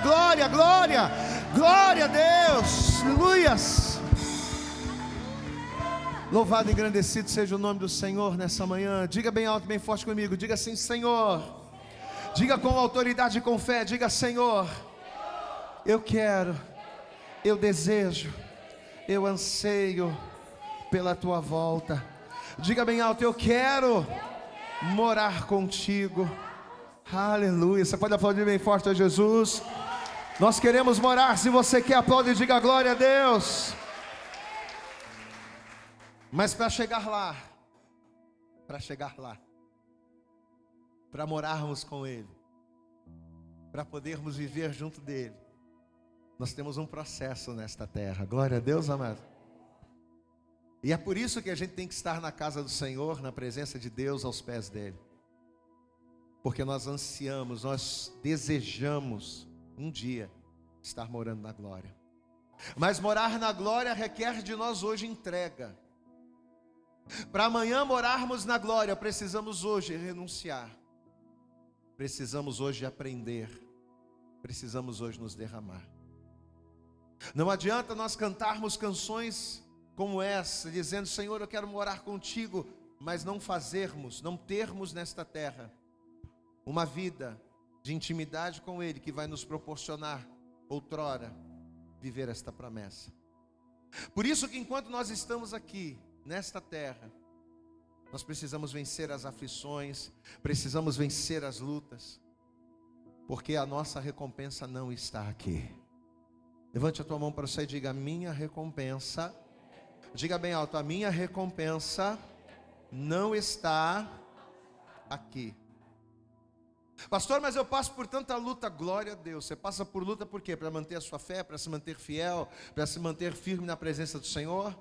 glória, glória, glória a Deus, aleluias. Louvado e engrandecido seja o nome do Senhor nessa manhã. Diga bem alto, bem forte comigo, diga assim: Senhor. Diga com autoridade e com fé, diga: Senhor, eu quero, eu desejo, eu anseio pela tua volta. Diga bem alto: eu quero morar contigo. Aleluia. Você pode aplaudir bem forte a Jesus. Nós queremos morar. Se você quer, aplaude e diga glória a Deus. Mas para chegar lá, para morarmos com Ele, para podermos viver junto dEle, nós temos um processo nesta terra. Glória a Deus, amado. E é por isso que a gente tem que estar na casa do Senhor, na presença de Deus, aos pés dEle. Porque nós ansiamos, nós desejamos um dia estar morando na glória. Mas morar na glória requer de nós hoje entrega. Para amanhã morarmos na glória, precisamos hoje renunciar. Precisamos hoje aprender. Precisamos hoje nos derramar. Não adianta nós cantarmos canções como essa, dizendo: Senhor, eu quero morar contigo, mas não fazermos, não termos nesta terra uma vida de intimidade com Ele, que vai nos proporcionar outrora viver esta promessa. Por isso que enquanto nós estamos aqui nesta terra, nós precisamos vencer as aflições, precisamos vencer as lutas, porque a nossa recompensa não está aqui. Levante a tua mão para você e diga: a minha recompensa, diga bem alto: a minha recompensa não está aqui. Pastor, mas eu passo por tanta luta. Glória a Deus. Você passa por luta por quê? Para manter a sua fé, para se manter fiel, para se manter firme na presença do Senhor?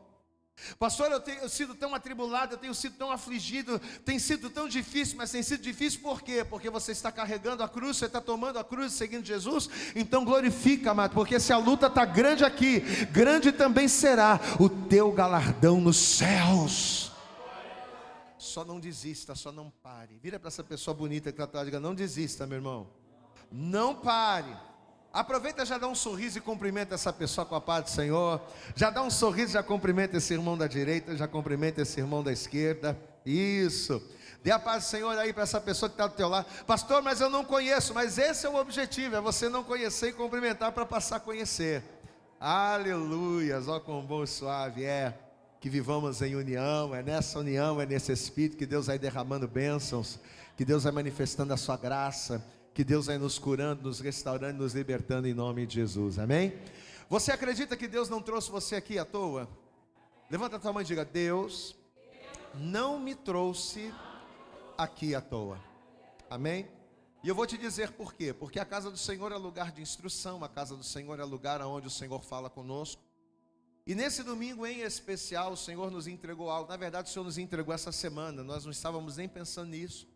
Pastor, eu tenho sido tão atribulado, eu tenho sido tão afligido, tem sido tão difícil, mas tem sido difícil por quê? Porque você está carregando a cruz, você está tomando a cruz, seguindo Jesus. Então glorifica, amado, porque se a luta está grande aqui, grande também será o teu galardão nos céus. Só não desista, só não pare. Vira para essa pessoa bonita que está atrás e diga: não desista, meu irmão. Não pare. Aproveita, já dá um sorriso e cumprimenta essa pessoa com a paz do Senhor. Já dá um sorriso, já cumprimenta esse irmão da direita, já cumprimenta esse irmão da esquerda. Isso. Dê a paz do Senhor aí para essa pessoa que está do teu lado. Pastor, mas eu não conheço. Mas esse é o objetivo, é você não conhecer e cumprimentar para passar a conhecer. Aleluias, ó quão bom e suave é que vivamos em união. É nessa união, é nesse Espírito que Deus vai derramando bênçãos, que Deus vai manifestando a sua graça, que Deus vai nos curando, nos restaurando, nos libertando em nome de Jesus, amém? Você acredita que Deus não trouxe você aqui à toa? Levanta a tua mão e diga: Deus não me trouxe aqui à toa, amém? E eu vou te dizer por quê. Porque a casa do Senhor é lugar de instrução, a casa do Senhor é lugar onde o Senhor fala conosco. E nesse domingo em especial, o Senhor nos entregou algo. Na verdade, o Senhor nos entregou essa semana, nós não estávamos nem pensando nisso.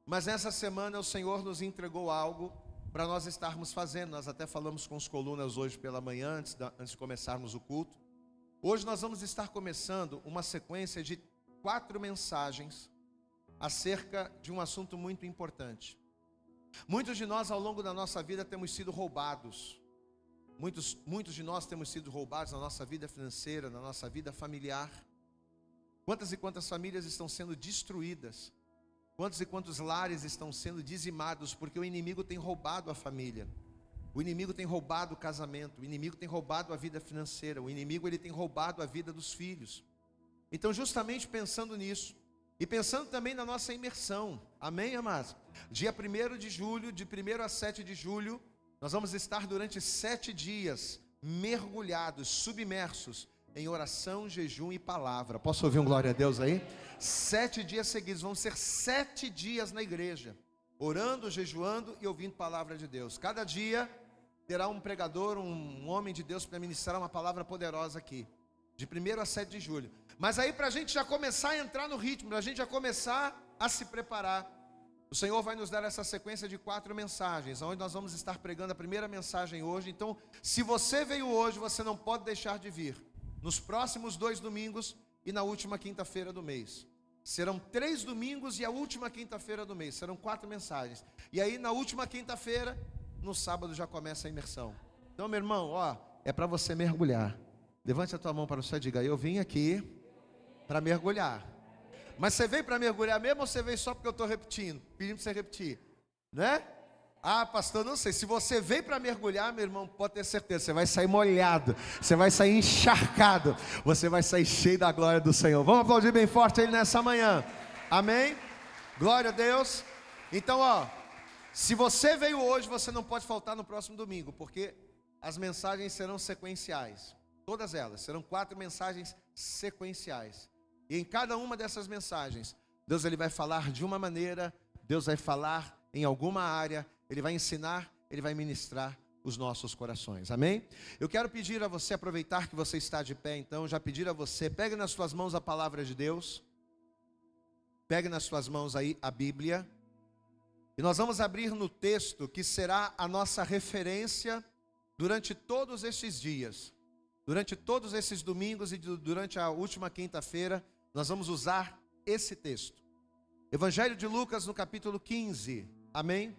Mas nessa semana o Senhor nos entregou algo para nós estarmos fazendo. Nós até falamos com os colunas hoje pela manhã, antes de começarmos o culto. Hoje nós vamos estar começando uma sequência de 4 mensagens acerca de um assunto muito importante. Muitos de nós ao longo da nossa vida temos sido roubados. Muitos de nós temos sido roubados na nossa vida financeira, na nossa vida familiar. Quantas e quantas famílias estão sendo destruídas? Quantos e quantos lares estão sendo dizimados porque o inimigo tem roubado a família? O inimigo tem roubado o casamento, o inimigo tem roubado a vida financeira, o inimigo ele tem roubado a vida dos filhos. Então, justamente pensando nisso, e pensando também na nossa imersão, amém, amados? Dia 1º de julho, de 1º a 7 de julho, nós vamos estar durante 7 dias mergulhados, submersos em oração, jejum e palavra. Posso ouvir um glória a Deus aí? 7 dias seguidos, vão ser 7 dias na igreja, orando, jejuando e ouvindo palavra de Deus. Cada dia terá um pregador, um homem de Deus para ministrar uma palavra poderosa aqui, de 1º a 7 de julho. Mas aí para a gente já começar a entrar no ritmo, para a gente já começar a se preparar, o Senhor vai nos dar essa sequência de 4 mensagens, onde nós vamos estar pregando a primeira mensagem hoje. Então, se você veio hoje, você não pode deixar de vir nos próximos 2 domingos e na última quinta-feira do mês. Serão 3 domingos e a última quinta-feira do mês, serão 4 mensagens. E aí na última quinta-feira, no sábado já começa a imersão. Então, meu irmão, ó, é para você mergulhar. Levante a tua mão para o céu e diga: eu vim aqui para mergulhar. Mas você veio para mergulhar mesmo ou você veio só porque eu estou repetindo? Pedindo para você repetir, né? Ah, pastor, não sei. Se você veio para mergulhar, meu irmão, pode ter certeza, você vai sair molhado, você vai sair encharcado, você vai sair cheio da glória do Senhor. Vamos aplaudir bem forte Ele nessa manhã. Amém? Glória a Deus. Então, ó, se você veio hoje, você não pode faltar no próximo domingo, porque as mensagens serão sequenciais. Todas elas, serão 4 mensagens sequenciais. E em cada uma dessas mensagens, Deus ele vai falar de uma maneira, Deus vai falar em alguma área, Ele vai ensinar, Ele vai ministrar os nossos corações, amém? Eu quero pedir a você, aproveitar que você está de pé, então, já pedir a você, pegue nas suas mãos a palavra de Deus, pegue nas suas mãos aí a Bíblia, e nós vamos abrir no texto que será a nossa referência durante todos estes dias, durante todos esses domingos e durante a última quinta-feira, nós vamos usar esse texto. Evangelho de Lucas no capítulo 15, amém?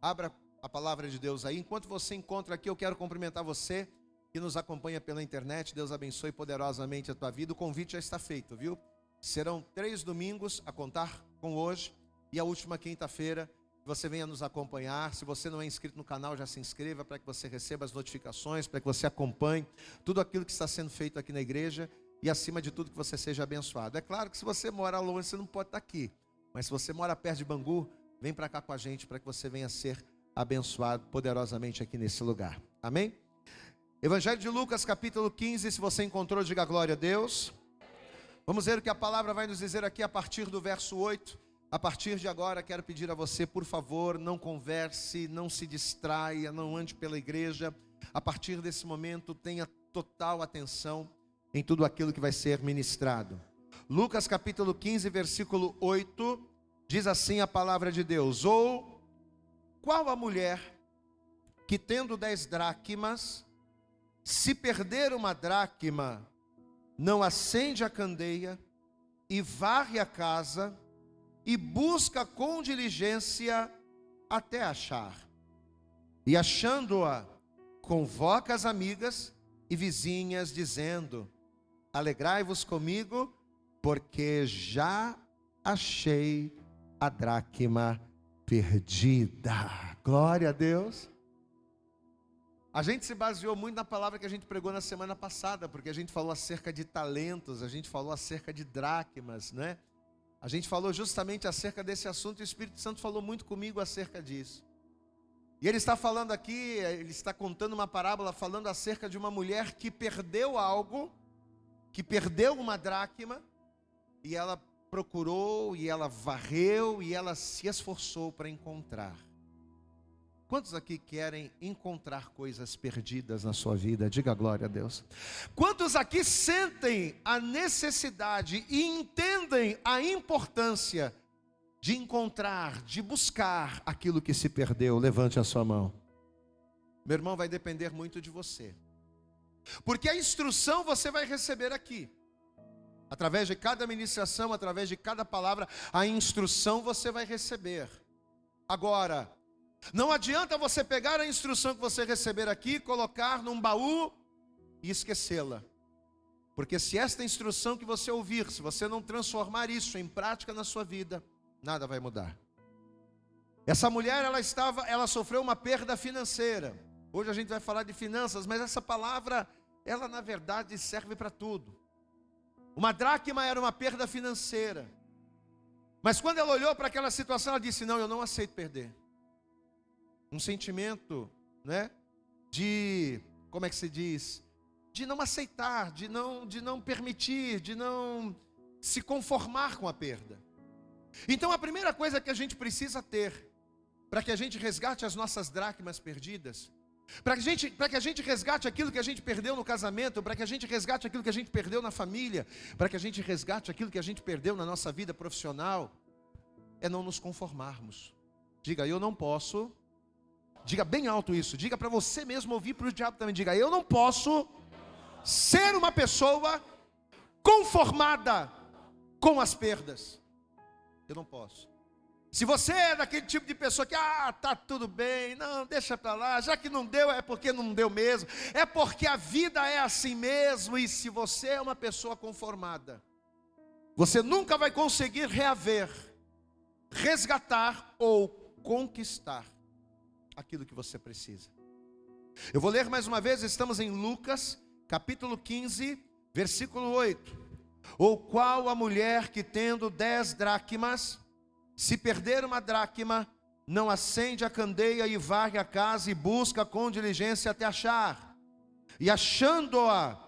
Abra a palavra de Deus aí. Enquanto você encontra aqui, eu quero cumprimentar você que nos acompanha pela internet. Deus abençoe poderosamente a tua vida. O convite já está feito, viu? Serão 3 domingos a contar com hoje. E a última quinta-feira, você venha nos acompanhar. Se você não é inscrito no canal, já se inscreva para que você receba as notificações, para que você acompanhe tudo aquilo que está sendo feito aqui na igreja. E acima de tudo, que você seja abençoado. É claro que se você mora longe, você não pode estar aqui. Mas se você mora perto de Bangu, vem para cá com a gente para que você venha ser abençoado poderosamente aqui nesse lugar. Amém? Evangelho de Lucas, capítulo 15, se você encontrou, diga glória a Deus. Vamos ver o que a palavra vai nos dizer aqui a partir do verso 8. A partir de agora, quero pedir a você, por favor, não converse, não se distraia, não ande pela igreja. A partir desse momento, tenha total atenção em tudo aquilo que vai ser ministrado. Lucas, capítulo 15, versículo 8. Diz assim a palavra de Deus: ou qual a mulher que tendo 10 dracmas, se perder uma dracma, não acende a candeia e varre a casa e busca com diligência até achar? E achando-a, convoca as amigas e vizinhas, dizendo: alegrai-vos comigo, porque já achei a dracma perdida. Glória a Deus. A gente se baseou muito na palavra que a gente pregou na semana passada, porque a gente falou acerca de talentos, a gente falou acerca de dracmas, né? A gente falou justamente acerca desse assunto e o Espírito Santo falou muito comigo acerca disso. E ele está falando aqui, ele está contando uma parábola falando acerca de uma mulher que perdeu algo, que perdeu uma dracma, e ela procurou, e ela varreu, e ela se esforçou para encontrar. Quantos aqui querem encontrar coisas perdidas na sua vida? Diga glória a Deus. Quantos aqui sentem a necessidade e entendem a importância de encontrar, de buscar aquilo que se perdeu? Levante a sua mão. Meu irmão, vai depender muito de você, porque a instrução você vai receber aqui. Através de cada ministração, através de cada palavra, a instrução você vai receber. Agora, não adianta você pegar a instrução que você receber aqui, colocar num baú e esquecê-la. Porque se esta instrução que você ouvir, se você não transformar isso em prática na sua vida, nada vai mudar. Essa mulher, ela sofreu uma perda financeira. Hoje a gente vai falar de finanças, mas essa palavra, ela na verdade serve para tudo. Uma dracma era uma perda financeira. Mas quando ela olhou para aquela situação, ela disse: não, eu não aceito perder. Um sentimento, né, de, como é que se diz? De não aceitar, de não permitir, de não se conformar com a perda. Então a primeira coisa que a gente precisa ter, para que a gente resgate as nossas dracmas perdidas, para que a gente resgate aquilo que a gente perdeu no casamento, para que a gente resgate aquilo que a gente perdeu na família, para que a gente resgate aquilo que a gente perdeu na nossa vida profissional, é não nos conformarmos. Diga: eu não posso. Diga bem alto isso, diga para você mesmo ouvir, para o diabo também. Diga: eu não posso ser uma pessoa conformada com as perdas. Eu não posso. Se você é daquele tipo de pessoa que, tá tudo bem, não, deixa para lá, já que não deu é porque não deu mesmo, é porque a vida é assim mesmo, e se você é uma pessoa conformada, você nunca vai conseguir reaver, resgatar ou conquistar aquilo que você precisa. Eu vou ler mais uma vez, estamos em Lucas, capítulo 15, versículo 8. Ou qual a mulher que tendo 10 dracmas, se perder uma dracma, não acende a candeia e varre a casa e busca com diligência até achar. E achando-a,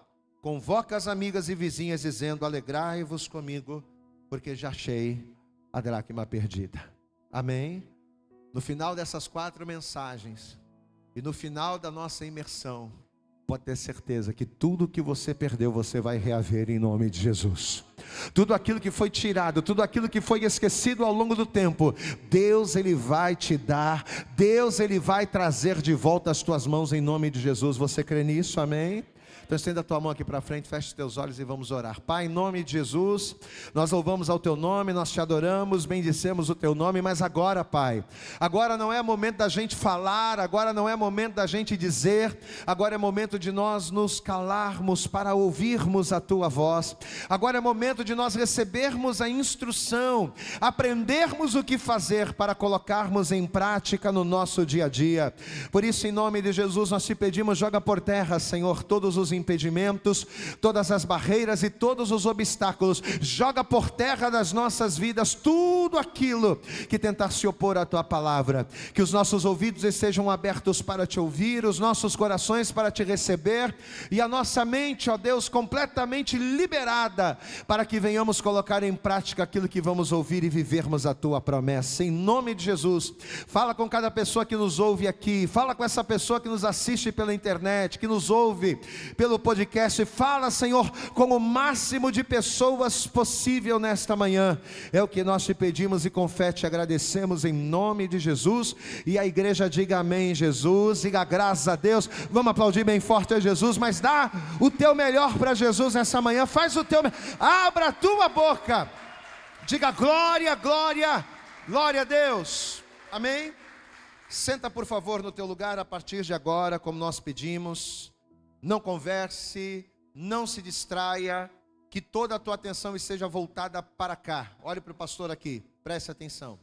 convoca as amigas e vizinhas, dizendo: alegrai-vos comigo, porque já achei a dracma perdida. Amém? No final dessas 4 mensagens, e no final da nossa imersão, pode ter certeza que tudo que você perdeu, você vai reaver em nome de Jesus. Tudo aquilo que foi tirado, tudo aquilo que foi esquecido ao longo do tempo, Deus Ele vai te dar, Deus Ele vai trazer de volta às tuas mãos em nome de Jesus. Você crê nisso? Amém? Então estenda a tua mão aqui para frente, feche os teus olhos e vamos orar. Pai, em nome de Jesus, nós louvamos ao teu nome, nós te adoramos, bendicemos o teu nome. Mas agora, Pai, agora não é momento da gente falar, agora não é momento da gente dizer, agora é momento de nós nos calarmos para ouvirmos a tua voz. Agora é momento de nós recebermos a instrução, aprendermos o que fazer para colocarmos em prática no nosso dia a dia. Por isso, em nome de Jesus, nós te pedimos, joga por terra, Senhor, todos os impedimentos, todas as barreiras e todos os obstáculos. Joga por terra das nossas vidas tudo aquilo que tentar se opor à tua palavra. Que os nossos ouvidos estejam abertos para te ouvir, os nossos corações para te receber, e a nossa mente, ó Deus, completamente liberada, para que venhamos colocar em prática aquilo que vamos ouvir e vivermos a tua promessa. Em nome de Jesus, fala com cada pessoa que nos ouve aqui, fala com essa pessoa que nos assiste pela internet, que nos ouve pelo podcast. Fala, Senhor, com o máximo de pessoas possível nesta manhã. É o que nós te pedimos e com fé te agradecemos em nome de Jesus. E a igreja diga amém, Jesus, diga graças a Deus. Vamos aplaudir bem forte a Jesus, mas dá o teu melhor para Jesus nessa manhã. Faz o teu, abra a tua boca, diga glória, glória, glória a Deus. Amém? Senta por favor no teu lugar a partir de agora, como nós pedimos. Não converse, não se distraia, que toda a tua atenção esteja voltada para cá. Olhe para o pastor aqui, preste atenção.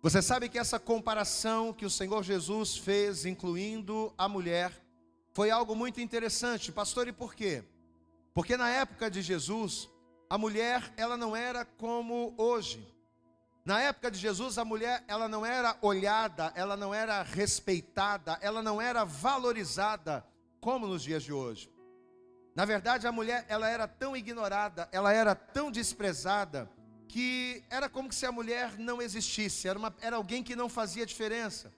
Você sabe que essa comparação que o Senhor Jesus fez, incluindo a mulher, foi algo muito interessante. Pastor, e por quê? Porque na época de Jesus, a mulher, ela não era como hoje. Na época de Jesus, a mulher, ela não era olhada, ela não era respeitada, ela não era valorizada como nos dias de hoje. Na verdade, a mulher, ela era tão ignorada, ela era tão desprezada, que era como se a mulher não existisse, era alguém que não fazia diferença.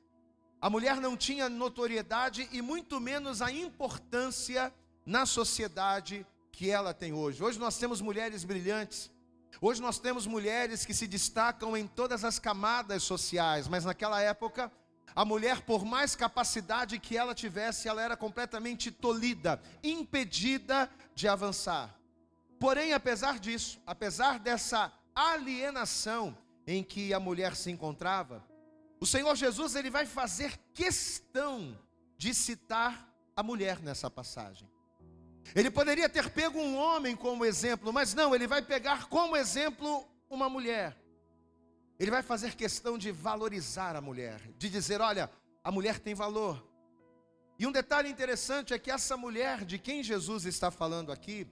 A mulher não tinha notoriedade e muito menos a importância na sociedade que ela tem hoje. Hoje nós temos mulheres brilhantes, hoje nós temos mulheres que se destacam em todas as camadas sociais, mas naquela época, a mulher, por mais capacidade que ela tivesse, ela era completamente tolhida, impedida de avançar. Porém, apesar disso, apesar dessa alienação em que a mulher se encontrava, o Senhor Jesus, ele vai fazer questão de citar a mulher nessa passagem. Ele poderia ter pego um homem como exemplo, mas não, ele vai pegar como exemplo uma mulher. Ele vai fazer questão de valorizar a mulher, de dizer, olha, a mulher tem valor. E um detalhe interessante é que essa mulher de quem Jesus está falando aqui,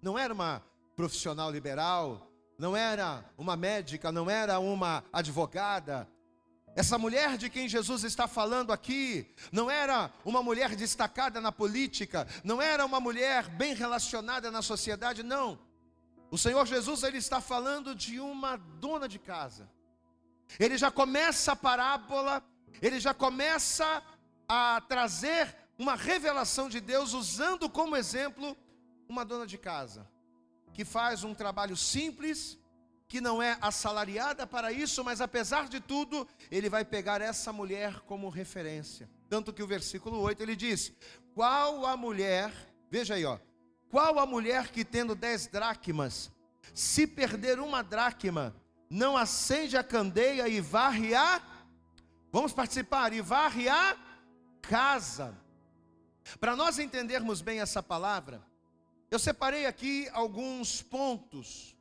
não era uma profissional liberal, não era uma médica, não era uma advogada. Essa mulher de quem Jesus está falando aqui, não era uma mulher destacada na política, não era uma mulher bem relacionada na sociedade, não. O Senhor Jesus, ele está falando de uma dona de casa. Ele já começa a parábola, ele já começa a trazer uma revelação de Deus, usando como exemplo uma dona de casa, que faz um trabalho simples, que não é assalariada para isso, mas apesar de tudo, ele vai pegar essa mulher como referência. Tanto que o versículo 8 ele diz, qual a mulher, veja aí ó, qual a mulher que tendo 10 dracmas, se perder uma dracma, não acende a candeia e varre a... Vamos participar, e varre a casa. Para nós entendermos bem essa palavra, eu separei aqui alguns pontos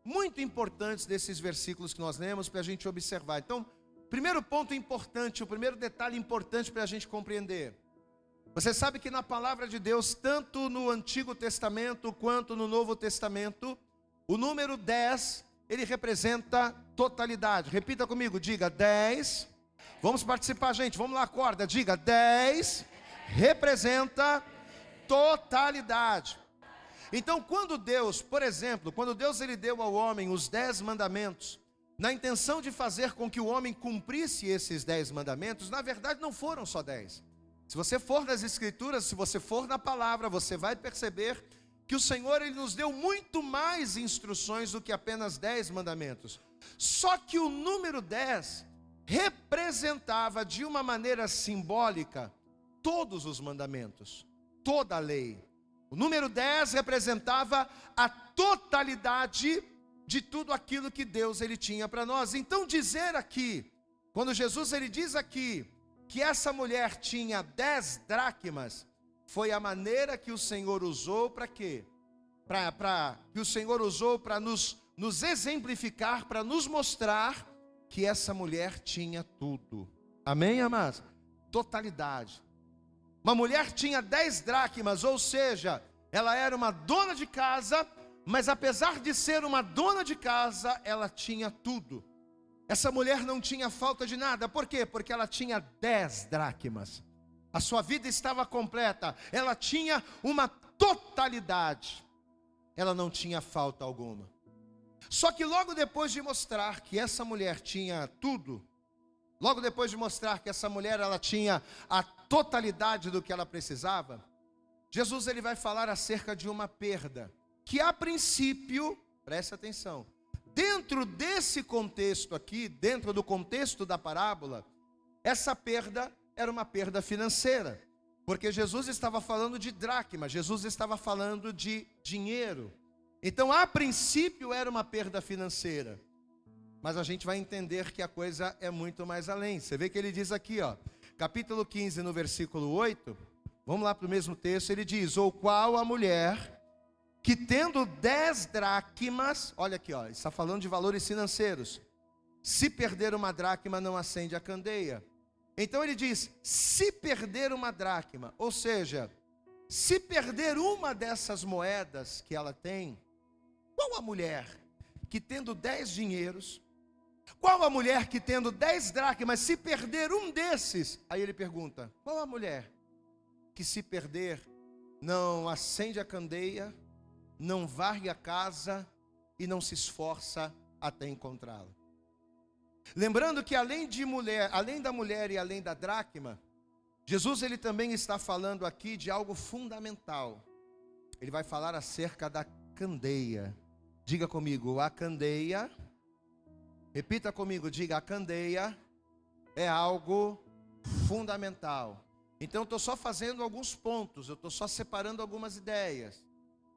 muito importantes desses versículos que nós lemos para a gente observar. Então, primeiro ponto importante, o primeiro detalhe importante para a gente compreender. Você sabe que na palavra de Deus, tanto no Antigo Testamento quanto no Novo Testamento, o número 10, ele representa totalidade. Repita comigo, diga 10. Vamos participar, gente, vamos lá, acorda, diga 10 representa totalidade. Então, quando Deus, por exemplo, quando Deus ele deu ao homem os 10 mandamentos, na intenção de fazer com que o homem cumprisse esses 10 mandamentos, na verdade não foram só 10. Se você for nas Escrituras, se você for na palavra, você vai perceber que o Senhor ele nos deu muito mais instruções do que apenas 10 mandamentos. Só que o número 10 representava de uma maneira simbólica todos os mandamentos, toda a lei. O número 10 representava a totalidade de tudo aquilo que Deus ele tinha para nós. Então dizer aqui, quando Jesus ele diz aqui, que essa mulher tinha 10 dracmas, foi a maneira que o Senhor usou para quê? Que o Senhor usou para nos exemplificar, para nos mostrar que essa mulher tinha tudo. Amém, amados? Totalidade. Uma mulher tinha 10 dracmas, ou seja, ela era uma dona de casa, mas apesar de ser uma dona de casa, ela tinha tudo. Essa mulher não tinha falta de nada. Por quê? Porque ela tinha 10 dracmas. A sua vida estava completa. Ela tinha uma totalidade. Ela não tinha falta alguma. Só que logo depois de mostrar que essa mulher tinha tudo, logo depois de mostrar que essa mulher ela tinha a totalidade do que ela precisava, Jesus ele vai falar acerca de uma perda, que a princípio, preste atenção, dentro desse contexto aqui, dentro do contexto da parábola, essa perda era uma perda financeira, porque Jesus estava falando de dracma, Jesus estava falando de dinheiro. Então, a princípio era uma perda financeira, mas a gente vai entender que a coisa é muito mais além. Você vê que ele diz aqui, ó, capítulo 15, no versículo 8, vamos lá para o mesmo texto, ele diz, ou qual a mulher que tendo 10 dracmas, olha aqui, ó, está falando de valores financeiros, se perder uma dracma não acende a candeia. Então ele diz, se perder uma dracma, ou seja, se perder uma dessas moedas que ela tem, qual a mulher que tendo 10 dinheiros, qual a mulher que tendo 10 dracmas, se perder um desses, aí ele pergunta, qual a mulher que se perder não acende a candeia, não varre a casa e não se esforça até encontrá-la? Lembrando que além da mulher e além da dracma, Jesus ele também está falando aqui de algo fundamental. Ele vai falar acerca da candeia. Diga comigo, a candeia. Repita comigo, diga, a candeia é algo fundamental. Então eu estou só fazendo alguns pontos, eu estou só separando algumas ideias.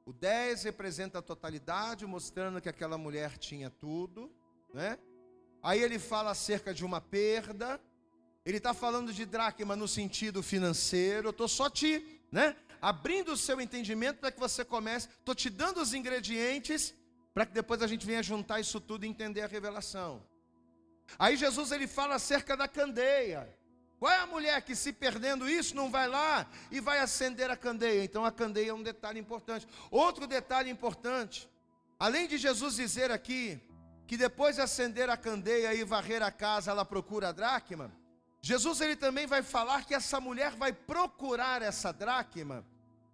O 10 representa a totalidade, mostrando que aquela mulher tinha tudo, né? Aí ele fala acerca de uma perda. Ele está falando de dracma no sentido financeiro. Eu estou só abrindo o seu entendimento para que você comece. Estou te dando os ingredientes para que depois a gente venha juntar isso tudo e entender a revelação. Aí Jesus ele fala acerca da candeia. Qual é a mulher que se perdendo isso não vai lá e vai acender a candeia? Então a candeia é um detalhe importante. Outro detalhe importante, além de Jesus dizer aqui que depois de acender a candeia e varrer a casa ela procura a dracma, Jesus ele também vai falar que essa mulher vai procurar essa dracma,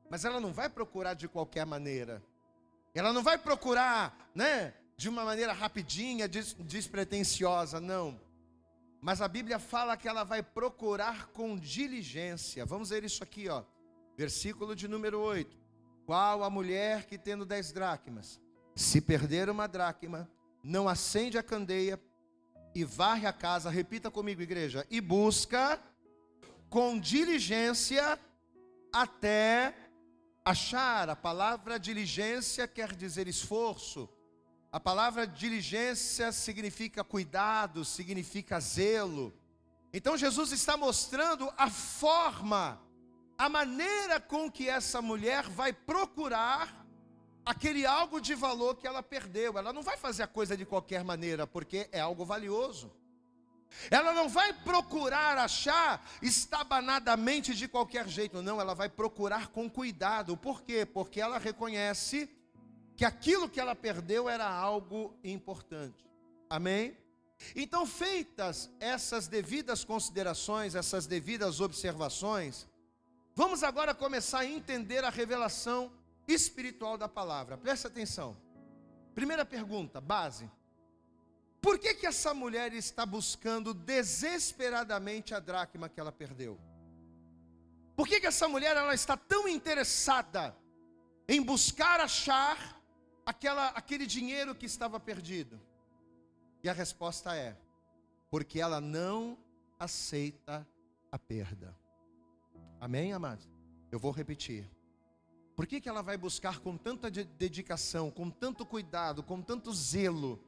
mas ela não vai procurar de qualquer maneira. Ela não vai procurar, de uma maneira rapidinha, despretensiosa, não. Mas a Bíblia fala que ela vai procurar com diligência. Vamos ver isso aqui, ó. Versículo de número 8. Qual a mulher que tendo 10 dracmas, se perder uma dracma, não acende a candeia e varre a casa, repita comigo, igreja, e busca com diligência até achar. A palavra diligência quer dizer esforço. A palavra diligência significa cuidado, significa zelo. Então Jesus está mostrando a forma, a maneira com que essa mulher vai procurar aquele algo de valor que ela perdeu. Ela não vai fazer a coisa de qualquer maneira, porque é algo valioso. Ela não vai procurar achar estabanadamente de qualquer jeito, não, ela vai procurar com cuidado. Por quê? Porque ela reconhece que aquilo que ela perdeu era algo importante. Amém? Então, feitas essas devidas considerações, essas devidas observações, vamos agora começar a entender a revelação espiritual da palavra. Presta atenção. Primeira pergunta, base. Por que essa mulher está buscando desesperadamente a dracma que ela perdeu? Por que essa mulher ela está tão interessada em buscar achar aquele dinheiro que estava perdido? E a resposta é: porque ela não aceita a perda. Amém, amados? Eu vou repetir. Por que ela vai buscar com tanta dedicação, com tanto cuidado, com tanto zelo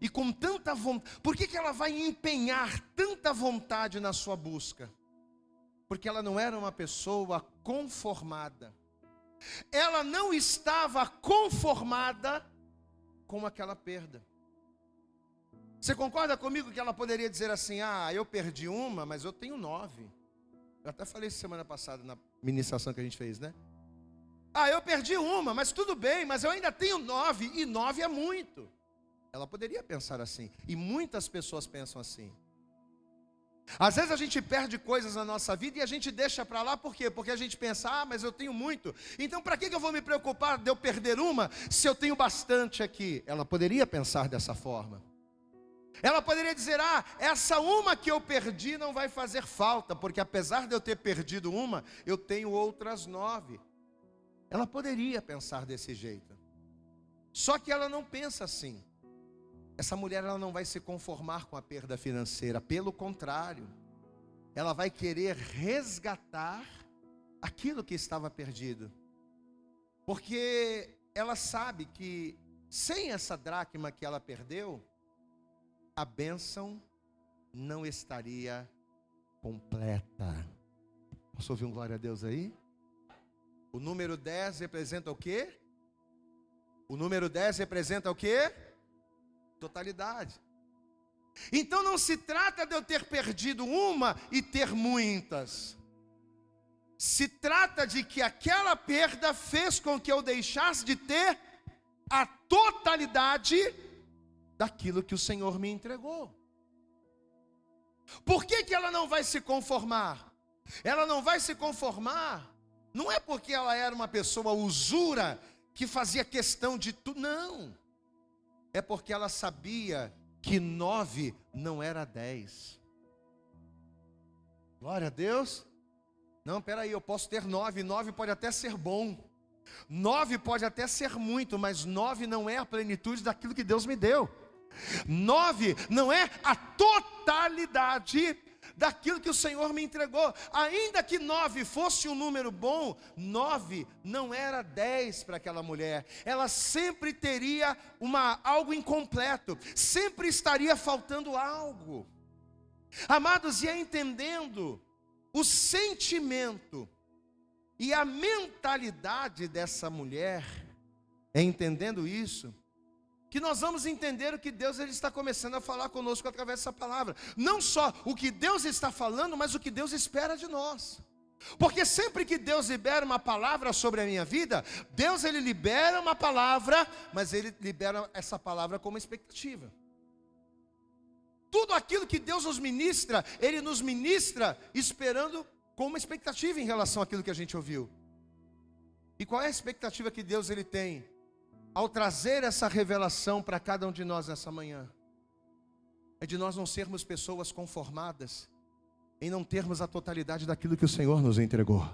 e com tanta vontade? Por que ela vai empenhar tanta vontade na sua busca? Porque ela não era uma pessoa conformada. Ela não estava conformada com aquela perda. Você concorda comigo que ela poderia dizer assim: eu perdi uma, mas eu tenho 9. Eu até falei isso semana passada na ministração que a gente fez, né? Eu perdi uma, mas tudo bem, mas eu ainda tenho 9, e 9 é muito. Ela poderia pensar assim, e muitas pessoas pensam assim. Às vezes a gente perde coisas na nossa vida e a gente deixa para lá, por quê? Porque a gente pensa: mas eu tenho muito, então para que eu vou me preocupar de eu perder uma, se eu tenho bastante aqui? Ela poderia pensar dessa forma. Ela poderia dizer: essa uma que eu perdi não vai fazer falta, porque apesar de eu ter perdido uma, eu tenho outras 9. Ela poderia pensar desse jeito. Só que ela não pensa assim. Essa mulher ela não vai se conformar com a perda financeira. Pelo contrário, ela vai querer resgatar aquilo que estava perdido. Porque ela sabe que sem essa dracma que ela perdeu, a bênção não estaria completa. Posso ouvir um glória a Deus aí? O número 10 representa o quê? O número 10 representa o quê? Totalidade. Então não se trata de eu ter perdido uma e ter muitas. Se trata de que aquela perda fez com que eu deixasse de ter a totalidade daquilo que o Senhor me entregou. Por que ela não vai se conformar? Ela não vai se conformar, não é porque ela era uma pessoa usura, que fazia questão de tudo, não. É porque ela sabia que 9 não era 10. Glória a Deus. Não, peraí, eu posso ter 9, 9 pode até ser bom. 9 pode até ser muito, mas 9 não é a plenitude daquilo que Deus me deu. 9 não é a totalidade daquilo que o Senhor me entregou. Ainda que 9 fosse um número bom, 9 não era 10 para aquela mulher. Ela sempre teria algo incompleto, sempre estaria faltando algo. Amados, e é entendendo o sentimento e a mentalidade dessa mulher, é entendendo isso, que nós vamos entender o que Deus ele está começando a falar conosco através dessa palavra. Não só o que Deus está falando, mas o que Deus espera de nós. Porque sempre que Deus libera uma palavra sobre a minha vida, Deus ele libera uma palavra, mas ele libera essa palavra com uma expectativa. Tudo aquilo que Deus nos ministra, ele nos ministra esperando com uma expectativa em relação àquilo que a gente ouviu. E qual é a expectativa que Deus ele tem ao trazer essa revelação para cada um de nós nessa manhã? É de nós não sermos pessoas conformadas em não termos a totalidade daquilo que o Senhor nos entregou.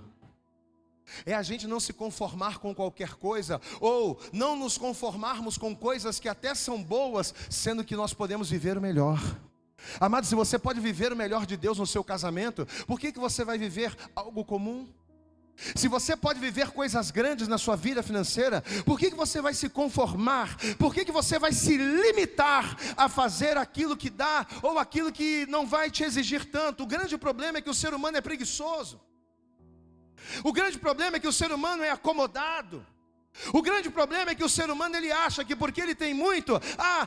É a gente não se conformar com qualquer coisa, ou não nos conformarmos com coisas que até são boas, sendo que nós podemos viver o melhor. Amado, se você pode viver o melhor de Deus no seu casamento, por que você vai viver algo comum? Se você pode viver coisas grandes na sua vida financeira, por que você vai se conformar? Por que você vai se limitar a fazer aquilo que dá ou aquilo que não vai te exigir tanto? O grande problema é que o ser humano é preguiçoso. O grande problema é que o ser humano é acomodado. O grande problema é que o ser humano, ele acha que porque ele tem muito,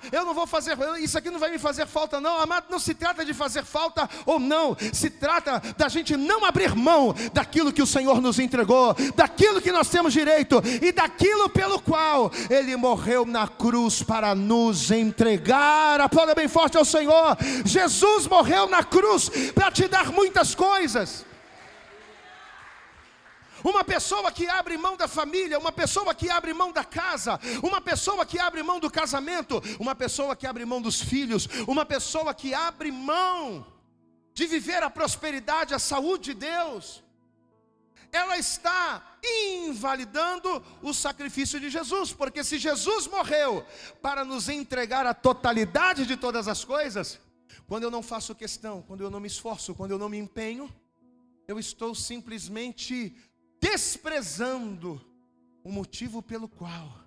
eu não vou fazer, isso aqui não vai me fazer falta não. Amado, não se trata de fazer falta ou não, se trata da gente não abrir mão daquilo que o Senhor nos entregou, daquilo que nós temos direito e daquilo pelo qual Ele morreu na cruz para nos entregar. Aplauda bem forte ao Senhor. Jesus morreu na cruz para te dar muitas coisas. Uma pessoa que abre mão da família, uma pessoa que abre mão da casa, uma pessoa que abre mão do casamento, uma pessoa que abre mão dos filhos, uma pessoa que abre mão de viver a prosperidade, a saúde de Deus, ela está invalidando o sacrifício de Jesus, porque se Jesus morreu para nos entregar a totalidade de todas as coisas, quando eu não faço questão, quando eu não me esforço, quando eu não me empenho, eu estou simplesmente desprezando o motivo pelo qual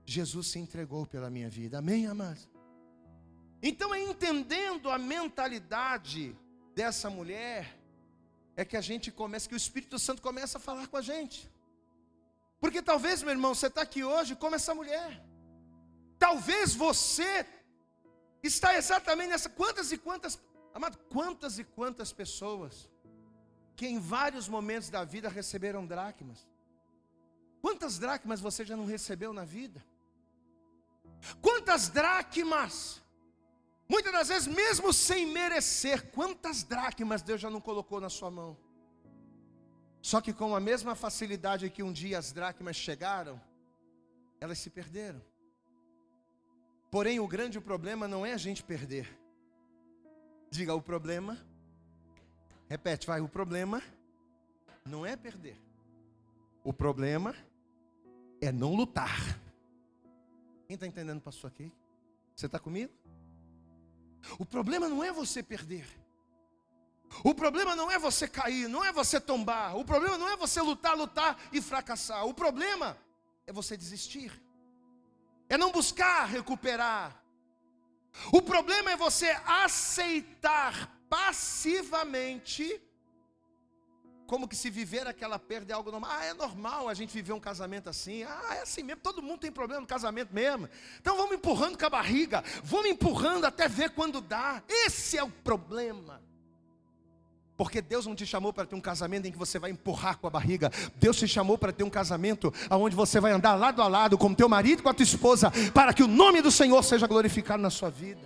Jesus se entregou pela minha vida. Amém, amados? Então é entendendo a mentalidade dessa mulher, é que a gente começa, que o Espírito Santo começa a falar com a gente. Porque talvez, meu irmão, você está aqui hoje como essa mulher. Talvez você está exatamente nessa, amado, quantas e quantas pessoas que em vários momentos da vida receberam dracmas. Quantas dracmas você já não recebeu na vida? Quantas dracmas, muitas das vezes mesmo sem merecer, quantas dracmas Deus já não colocou na sua mão? Só que com a mesma facilidade que um dia as dracmas chegaram, elas se perderam. Porém, o grande problema não é a gente perder. Diga, o problema, repete, vai, o problema não é perder. O problema é não lutar. Quem está entendendo, pastor, aqui? Você está comigo? O problema não é você perder. O problema não é você cair, não é você tombar. O problema não é você lutar e fracassar. O problema é você desistir. É não buscar recuperar. O problema é você aceitar passivamente, como que se viver aquela perda é algo normal. É normal a gente viver um casamento assim. É assim mesmo, todo mundo tem problema no casamento mesmo. Então vamos empurrando com a barriga, vamos empurrando até ver quando dá. Esse é o problema. Porque Deus não te chamou para ter um casamento em que você vai empurrar com a barriga. Deus te chamou para ter um casamento onde você vai andar lado a lado com o teu marido e com a tua esposa, para que o nome do Senhor seja glorificado na sua vida.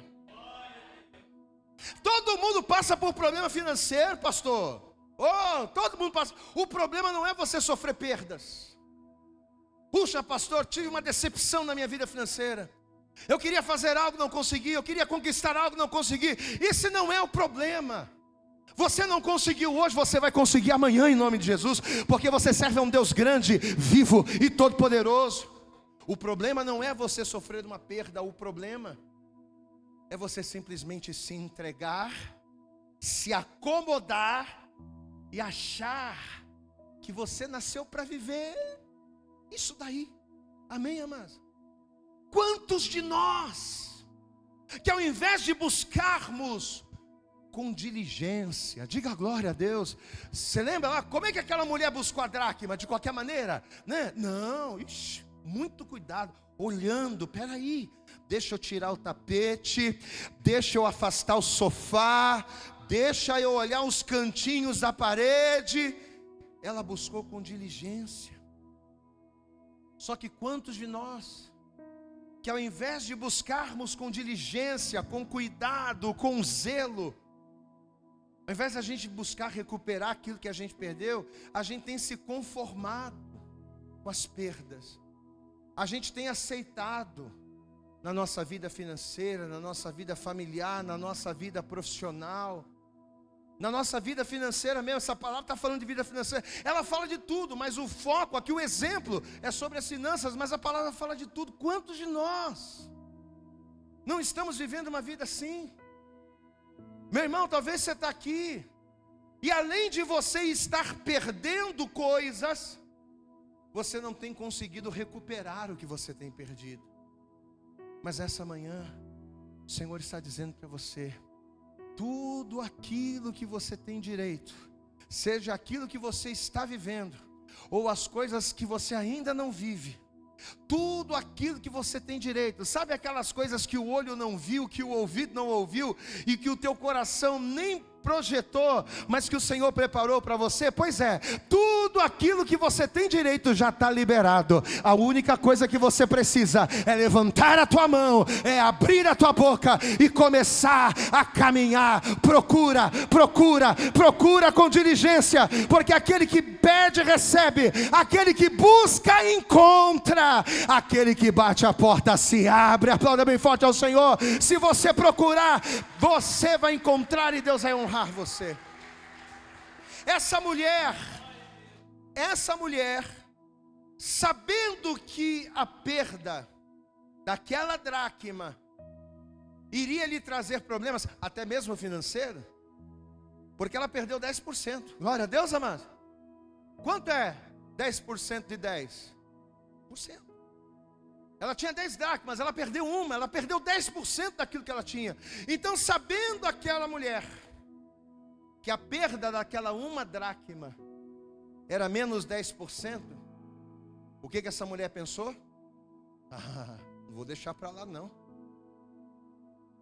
Todo mundo passa por problema financeiro, pastor. Todo mundo passa. O problema não é você sofrer perdas. Puxa, pastor, tive uma decepção na minha vida financeira. Eu queria fazer algo, não consegui. Eu queria conquistar algo, não consegui. Esse não é o problema. Você não conseguiu hoje, você vai conseguir amanhã em nome de Jesus, porque você serve a um Deus grande, vivo e todo-poderoso. O problema não é você sofrer uma perda, o problema é você simplesmente se entregar, se acomodar e achar que você nasceu para viver isso daí. Amém, amados? Quantos de nós que ao invés de buscarmos com diligência, diga glória a Deus. Você lembra lá, como é que aquela mulher buscou a dracma? De qualquer maneira, né? Não, muito cuidado, olhando, peraí, deixa eu tirar o tapete, deixa eu afastar o sofá, deixa eu olhar os cantinhos da parede. Ela buscou com diligência. Só que quantos de nós, que ao invés de buscarmos com diligência, com cuidado, com zelo, ao invés de a gente buscar recuperar aquilo que a gente perdeu, a gente tem se conformado com as perdas. A gente tem aceitado na nossa vida financeira, na nossa vida familiar, na nossa vida profissional, na nossa vida financeira mesmo. Essa palavra está falando de vida financeira. Ela fala de tudo, mas o foco aqui, o exemplo é sobre as finanças, mas a palavra fala de tudo. Quantos de nós não estamos vivendo uma vida assim? Meu irmão, talvez você está aqui E além de você estar perdendo coisas, você não tem conseguido recuperar o que você tem perdido. Mas essa manhã, o Senhor está dizendo para você: tudo aquilo que você tem direito, seja aquilo que você está vivendo, ou as coisas que você ainda não vive, tudo aquilo que você tem direito, sabe aquelas coisas que o olho não viu, que o ouvido não ouviu, e que o teu coração nem projetou, mas que o Senhor preparou para você? Pois é, tudo aquilo que você tem direito já está liberado. A única coisa que você precisa é levantar a tua mão, é abrir a tua boca e começar a caminhar. Procura, procura, procura com diligência, porque aquele que pede recebe, aquele que busca encontra, aquele que bate a porta se abre. Aplauda bem forte ao Senhor. Se você procurar, você vai encontrar e Deus vai honrar você. Essa mulher, sabendo que a perda daquela dracma iria lhe trazer problemas, até mesmo financeiro, porque ela perdeu 10%. Glória a Deus, amado. Quanto é 10% de 10%? Ela tinha 10 dracmas, ela perdeu uma, ela perdeu 10% daquilo que ela tinha. Então, sabendo aquela mulher que a perda daquela uma dracma era menos 10%, o que essa mulher pensou? Não vou deixar para lá não.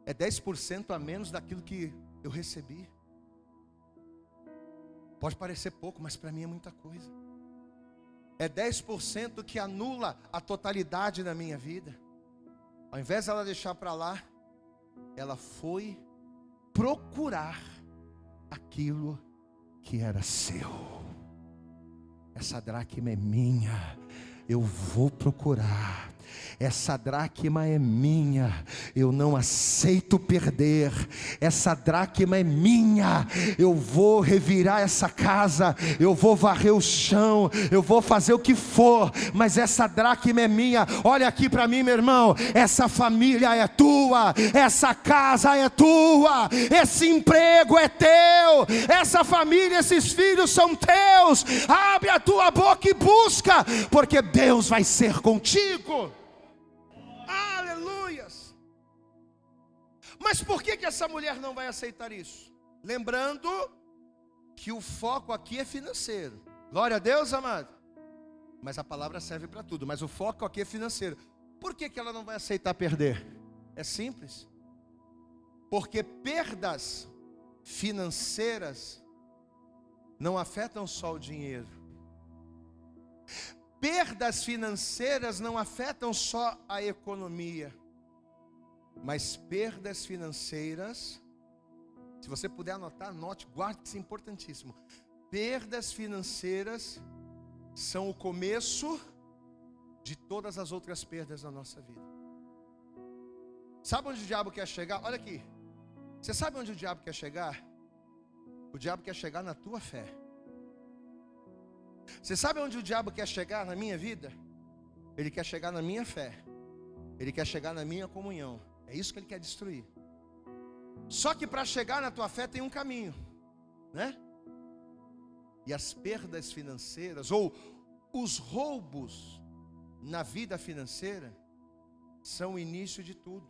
É 10% a menos daquilo que eu recebi. Pode parecer pouco, mas para mim é muita coisa. É 10% que anula a totalidade da minha vida. Ao invés de ela deixar para lá, ela foi procurar aquilo que era seu. Essa dracma é minha, eu vou procurar. Essa dracma é minha, eu não aceito perder. Essa dracma é minha, eu vou revirar essa casa, eu vou varrer o chão, eu vou fazer o que for, mas essa dracma é minha. Olha aqui para mim, meu irmão, essa família é tua, essa casa é tua, esse emprego é teu, essa família, esses filhos são teus. Abre a tua boca e busca, porque Deus vai ser contigo. Aleluias. Mas por que essa mulher não vai aceitar isso? Lembrando que o foco aqui é financeiro. Glória a Deus, amado. Mas a palavra serve para tudo, mas o foco aqui é financeiro. Por que ela não vai aceitar perder? É simples. Porque perdas financeiras não afetam só o dinheiro. Perdas financeiras não afetam só a economia, mas perdas financeiras, se você puder anotar, anote, guarde, que isso é importantíssimo. Perdas financeiras são o começo de todas as outras perdas da nossa vida. Sabe onde o diabo quer chegar? Olha aqui, você sabe onde o diabo quer chegar? O diabo quer chegar na tua fé. Você sabe onde o diabo quer chegar na minha vida? Ele quer chegar na minha fé. Ele quer chegar na minha comunhão. É isso que ele quer destruir. Só que para chegar na tua fé tem um caminho, né? E as perdas financeiras, ou os roubos na vida financeira, são o início de tudo.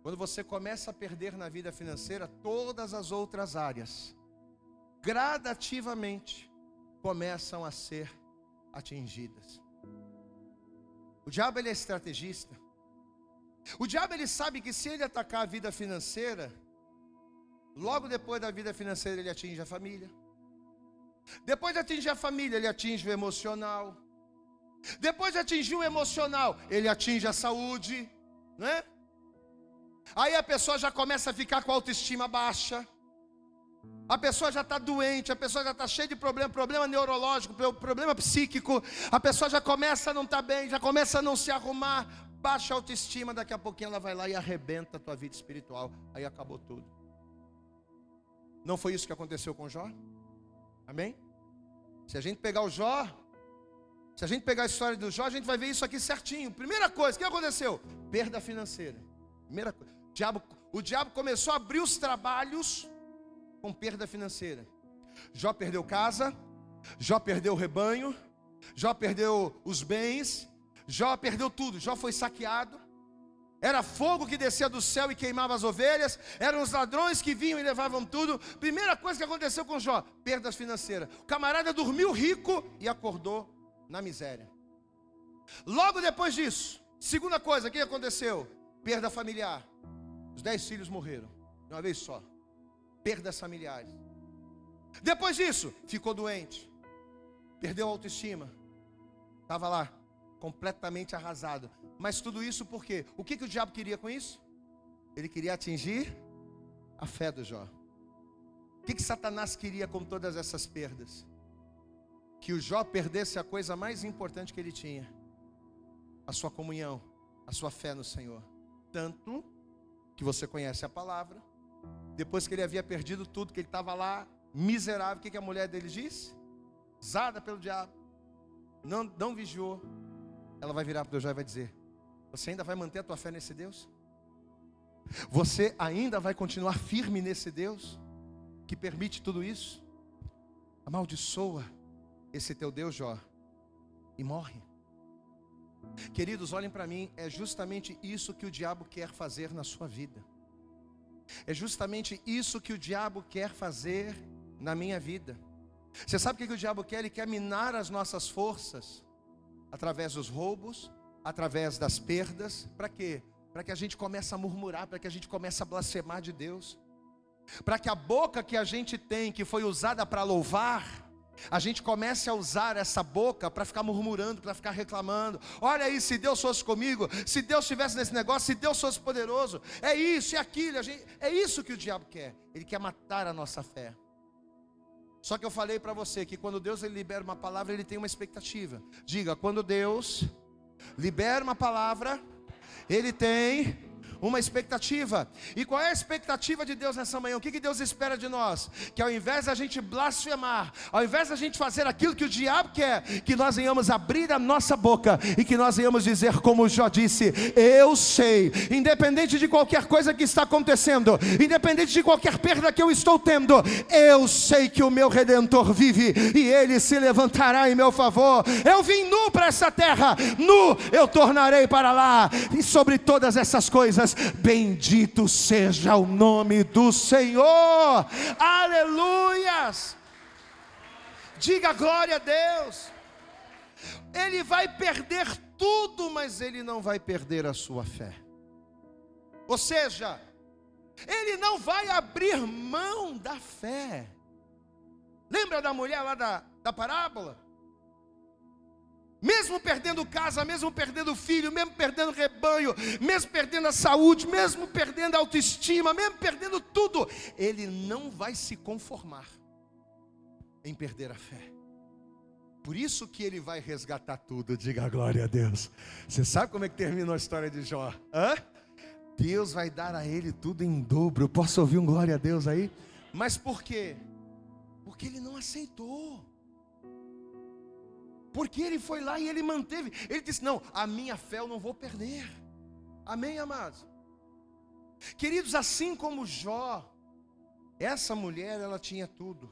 Quando você começa a perder na vida financeira, todas as outras áreas, gradativamente, começam a ser atingidas. O diabo, ele é estrategista. O diabo, ele sabe que se ele atacar a vida financeira, logo depois da vida financeira ele atinge a família. Depois de atingir a família, ele atinge o emocional. Depois de atingir o emocional, ele atinge a saúde, né? Aí a pessoa já começa a ficar com a autoestima baixa. A pessoa já está doente, a pessoa já está cheia de problema neurológico, problema psíquico. A pessoa já começa a não estar bem, já começa a não se arrumar. Baixa a autoestima, daqui a pouquinho ela vai lá e arrebenta a tua vida espiritual. Aí acabou tudo. Não foi isso que aconteceu com Jó? Amém? Se a gente pegar o Jó, se a gente pegar a história do Jó, a gente vai ver isso aqui certinho. Primeira coisa, o que aconteceu? Perda financeira. Primeira coisa. O diabo começou a abrir os trabalhos com perda financeira. Jó perdeu casa, Jó perdeu o rebanho, Jó perdeu os bens, Jó perdeu tudo, Jó foi saqueado. Era fogo que descia do céu e queimava as ovelhas, eram os ladrões que vinham e levavam tudo. Primeira coisa que aconteceu com Jó, perdas financeiras. O camarada dormiu rico e acordou na miséria. Logo depois disso, segunda coisa, o que aconteceu? Perda familiar. Os 10 filhos morreram, de uma vez só. Perdas familiares. Depois disso, ficou doente, perdeu a autoestima, estava lá, completamente arrasado. Mas tudo isso por quê? O que o diabo queria com isso? Ele queria atingir a fé do Jó. O que Satanás queria com todas essas perdas? Que o Jó perdesse a coisa mais importante que ele tinha: a sua comunhão, a sua fé no Senhor. Tanto que você conhece a palavra. Depois que ele havia perdido tudo, que ele estava lá miserável, o que a mulher dele disse? Usada pelo diabo, não vigiou. Ela vai virar para o Jó e vai dizer: você ainda vai manter a tua fé nesse Deus? Você ainda vai continuar firme nesse Deus que permite tudo isso? Amaldiçoa esse teu Deus, Jó, e morre. Queridos, olhem para mim, é justamente isso que o diabo quer fazer na sua vida. É justamente isso que o diabo quer fazer na minha vida. Você sabe o que o diabo quer? Ele quer minar as nossas forças através dos roubos, através das perdas. Para quê? Para que a gente comece a murmurar, para que a gente comece a blasfemar de Deus, para que a boca que a gente tem, que foi usada para louvar, a gente comece a usar essa boca para ficar murmurando, para ficar reclamando. Olha aí, se Deus fosse comigo, se Deus estivesse nesse negócio, se Deus fosse poderoso, é isso e aquilo. É isso que o diabo quer. Ele quer matar a nossa fé. Só que eu falei para você que quando Deus ele libera uma palavra, ele tem uma expectativa. Diga, quando Deus libera uma palavra, ele tem uma expectativa. E qual é a expectativa de Deus nessa manhã? O que Deus espera de nós? Que ao invés da gente blasfemar, ao invés da gente fazer aquilo que o diabo quer, que nós venhamos abrir a nossa boca e que nós venhamos dizer como Jó disse: eu sei, independente de qualquer coisa que está acontecendo, independente de qualquer perda que eu estou tendo, eu sei que o meu Redentor vive e ele se levantará em meu favor. Eu vim nu para essa terra, nu eu tornarei para lá. E sobre todas essas coisas, bendito seja o nome do Senhor. Aleluias. Diga glória a Deus. Ele vai perder tudo, mas ele não vai perder a sua fé. Ou seja, ele não vai abrir mão da fé. Lembra da mulher lá da parábola? Mesmo perdendo casa, mesmo perdendo filho, mesmo perdendo rebanho, mesmo perdendo a saúde, mesmo perdendo a autoestima, mesmo perdendo tudo, ele não vai se conformar em perder a fé. Por isso que ele vai resgatar tudo. Diga glória a Deus. Você sabe como é que termina a história de Jó? Deus vai dar a ele tudo em dobro. Posso ouvir um glória a Deus aí? Mas por quê? Porque ele não aceitou. Porque ele foi lá e ele manteve. Ele disse: não, a minha fé eu não vou perder. Amém, amados? Queridos, assim como Jó, essa mulher, ela tinha tudo.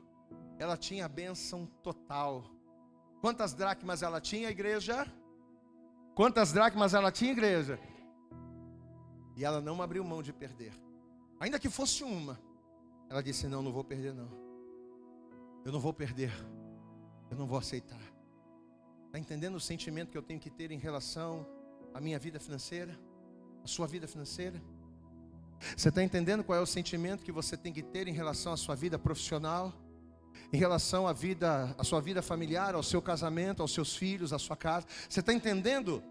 Ela tinha a bênção total. Quantas dracmas ela tinha, igreja? Quantas dracmas ela tinha, igreja? E ela não abriu mão de perder. Ainda que fosse uma. Ela disse: não vou perder não. Eu não vou perder. Eu não vou aceitar. Está entendendo o sentimento que eu tenho que ter em relação à minha vida financeira? A sua vida financeira? Você está entendendo qual é o sentimento que você tem que ter em relação à sua vida profissional? Em relação à sua vida familiar, ao seu casamento, aos seus filhos, à sua casa? Você está entendendo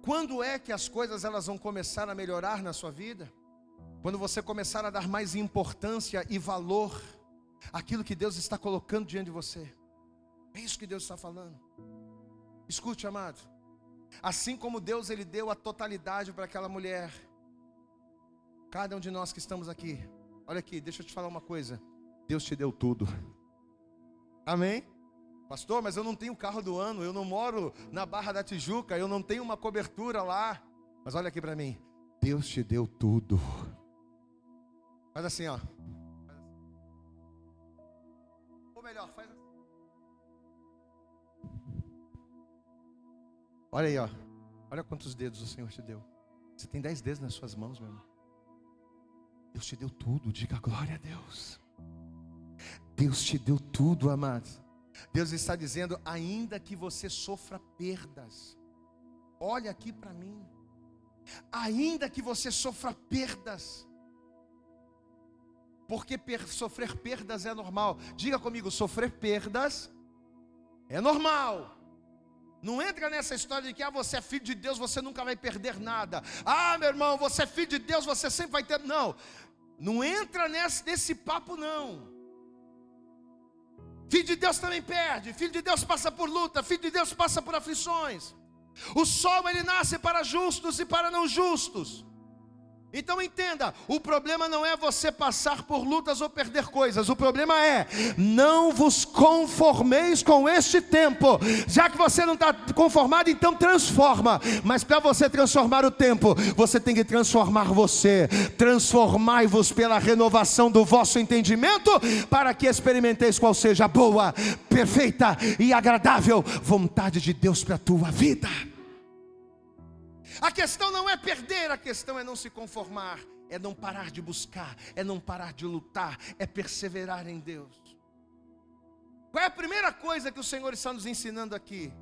quando é que as coisas elas vão começar a melhorar na sua vida? Quando você começar a dar mais importância e valor àquilo que Deus está colocando diante de você. É isso que Deus está falando. Escute, amado, assim como Deus ele deu a totalidade para aquela mulher, cada um de nós que estamos aqui, olha aqui, deixa eu te falar uma coisa, Deus te deu tudo. Amém? Pastor, mas eu não tenho carro do ano, eu não moro na Barra da Tijuca, eu não tenho uma cobertura lá. Mas olha aqui para mim, Deus te deu tudo. Faz assim, ó. Olha aí, ó. Olha quantos dedos o Senhor te deu. Você tem 10 dedos nas suas mãos, meu irmão. Deus te deu tudo, diga glória a Deus. Deus te deu tudo, amados. Deus está dizendo, ainda que você sofra perdas, olha aqui para mim. Ainda que você sofra perdas, porque sofrer perdas é normal. Diga comigo, sofrer perdas é normal. Não entra nessa história de que você é filho de Deus, você nunca vai perder nada. Meu irmão, você é filho de Deus, você sempre vai ter. Não entra nesse papo não. Filho de Deus também perde, filho de Deus passa por luta, filho de Deus passa por aflições. O sol ele nasce para justos e para não justos. Então entenda, o problema não é você passar por lutas ou perder coisas. O problema é, não vos conformeis com este tempo. Já que você não está conformado, então transforma. Mas para você transformar o tempo, você tem que transformar você. Transformai-vos pela renovação do vosso entendimento, para que experimenteis qual seja a boa, perfeita e agradável vontade de Deus para a tua vida. A questão não é perder, a questão é não se conformar, é não parar de buscar, é não parar de lutar, é perseverar em Deus. Qual é a primeira coisa que o Senhor está nos ensinando aqui?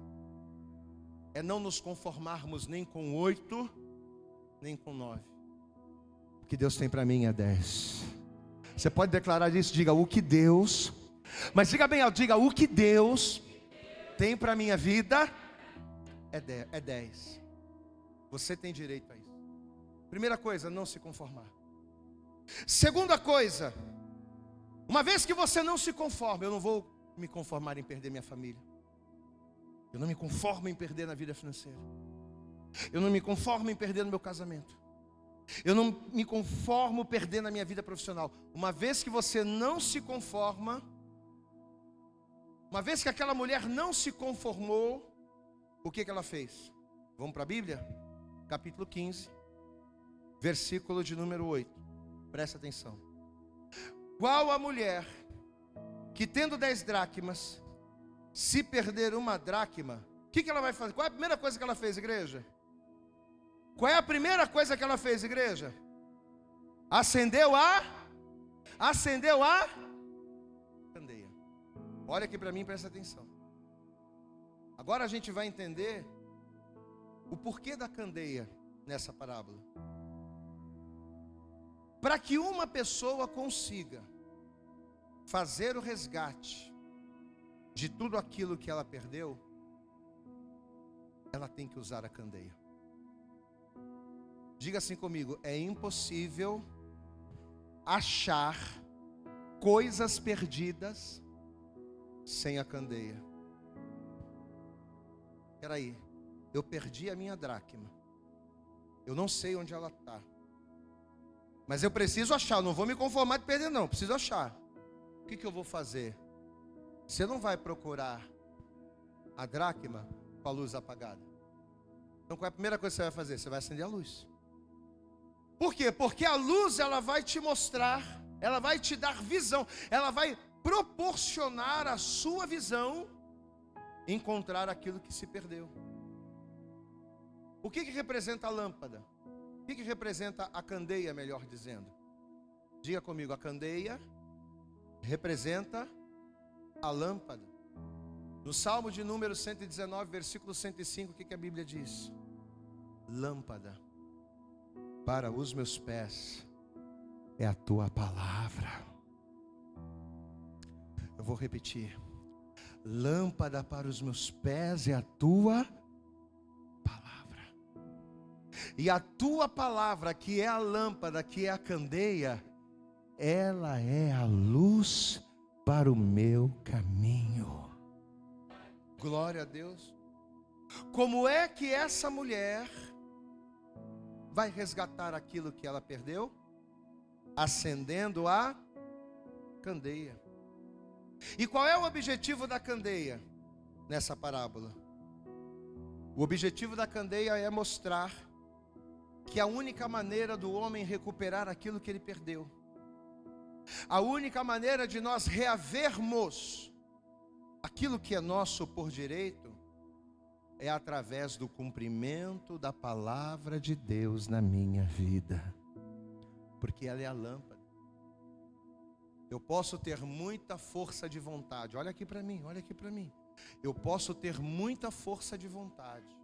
É não nos conformarmos nem com 8, nem com 9. O que Deus tem para mim é 10. Você pode declarar isso, diga o que Deus, mas diga bem alto, diga o que Deus tem para a minha vida é 10. Você tem direito a isso. Primeira coisa, não se conformar. Segunda coisa, uma vez que você não se conforma, eu não vou me conformar em perder minha família. Eu não me conformo em perder na vida financeira. Eu não me conformo em perder no meu casamento. Eu não me conformo perder na minha vida profissional. Uma vez que você não se conforma, uma vez que aquela mulher não se conformou, o que ela fez? Vamos para a Bíblia? Capítulo 15, versículo de número 8. Presta atenção. Qual a mulher que tendo 10 dracmas, se perder uma dracma, o que ela vai fazer? Qual é a primeira coisa que ela fez, igreja? Qual é a primeira coisa que ela fez, igreja? Acendeu a candeia. Olha aqui para mim, presta atenção. Agora a gente vai entender o porquê da candeia nessa parábola. Para que uma pessoa consiga fazer o resgate de tudo aquilo que ela perdeu, ela tem que usar a candeia. Diga assim comigo, é impossível achar coisas perdidas sem a candeia. Espera aí. Eu perdi a minha dracma. Eu não sei onde ela está. Mas eu preciso achar. Eu não vou me conformar de perder não. Eu preciso achar. O que eu vou fazer? Você não vai procurar a dracma com a luz apagada. Então qual é a primeira coisa que você vai fazer? Você vai acender a luz. Por quê? Porque a luz ela vai te mostrar, ela vai te dar visão, ela vai proporcionar à sua visão encontrar aquilo que se perdeu. O que representa a lâmpada? O que representa a candeia, melhor dizendo? Diga comigo, a candeia representa a lâmpada. No Salmo de número 119, versículo 105, o que a Bíblia diz? Lâmpada para os meus pés é a tua palavra. Eu vou repetir. Lâmpada para os meus pés é a tua palavra. E a tua palavra, que é a lâmpada, que é a candeia, ela é a luz para o meu caminho. Glória a Deus. Como é que essa mulher vai resgatar aquilo que ela perdeu? Acendendo a candeia. E qual é o objetivo da candeia nessa parábola? O objetivo da candeia é mostrar que a única maneira do homem recuperar aquilo que ele perdeu, a única maneira de nós reavermos aquilo que é nosso por direito, é através do cumprimento da palavra de Deus na minha vida, porque ela é a lâmpada. Eu posso ter muita força de vontade. Olha aqui para mim, olha aqui para mim. Eu posso ter muita força de vontade.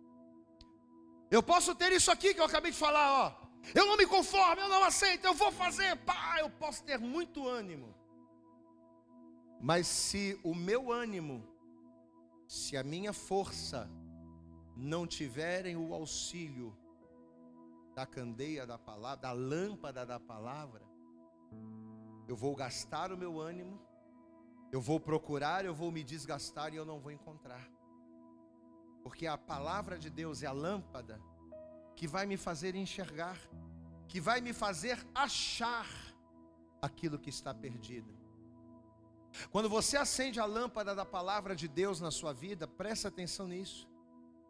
Eu posso ter isso aqui que eu acabei de falar, ó. Eu não me conformo, eu não aceito, eu vou fazer, pá, eu posso ter muito ânimo. Mas se o meu ânimo, se a minha força não tiverem o auxílio da candeia da palavra, da lâmpada da palavra, eu vou gastar o meu ânimo, eu vou procurar, eu vou me desgastar e eu não vou encontrar. Porque a palavra de Deus é a lâmpada que vai me fazer enxergar, que vai me fazer achar aquilo que está perdido. Quando você acende a lâmpada da palavra de Deus na sua vida, presta atenção nisso.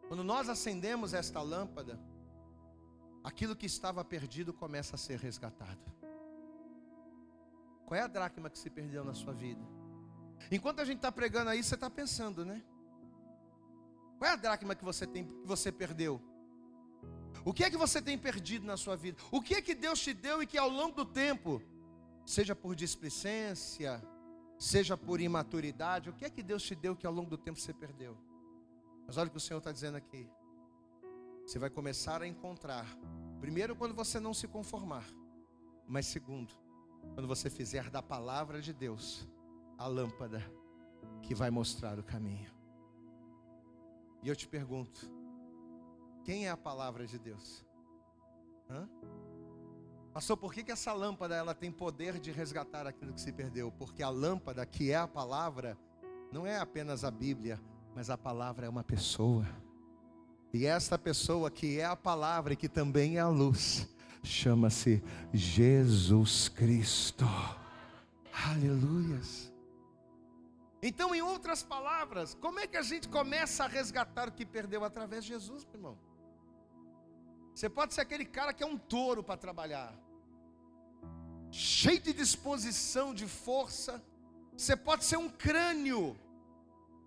Quando nós acendemos esta lâmpada, aquilo que estava perdido começa a ser resgatado. Qual é a dracma que se perdeu na sua vida? Enquanto a gente está pregando aí, você está pensando, né? Qual é a dracma que você perdeu? O que é que você tem perdido na sua vida? O que é que Deus te deu e que ao longo do tempo, seja por displicência, seja por imaturidade, o que é que Deus te deu que ao longo do tempo você perdeu? Mas olha o que o Senhor está dizendo aqui. Você vai começar a encontrar, primeiro, quando você não se conformar, mas segundo, quando você fizer da palavra de Deus a lâmpada que vai mostrar o caminho. E eu te pergunto, quem é a palavra de Deus? Pastor, por que essa lâmpada ela tem poder de resgatar aquilo que se perdeu? Porque a lâmpada, que é a palavra, não é apenas a Bíblia, mas a palavra é uma pessoa. E esta pessoa que é a palavra e que também é a luz, chama-se Jesus Cristo. Aleluias. Então, em outras palavras, como é que a gente começa a resgatar o que perdeu? Através de Jesus, meu irmão. Você pode ser aquele cara que é um touro para trabalhar, cheio de disposição, de força. Você pode ser um crânio,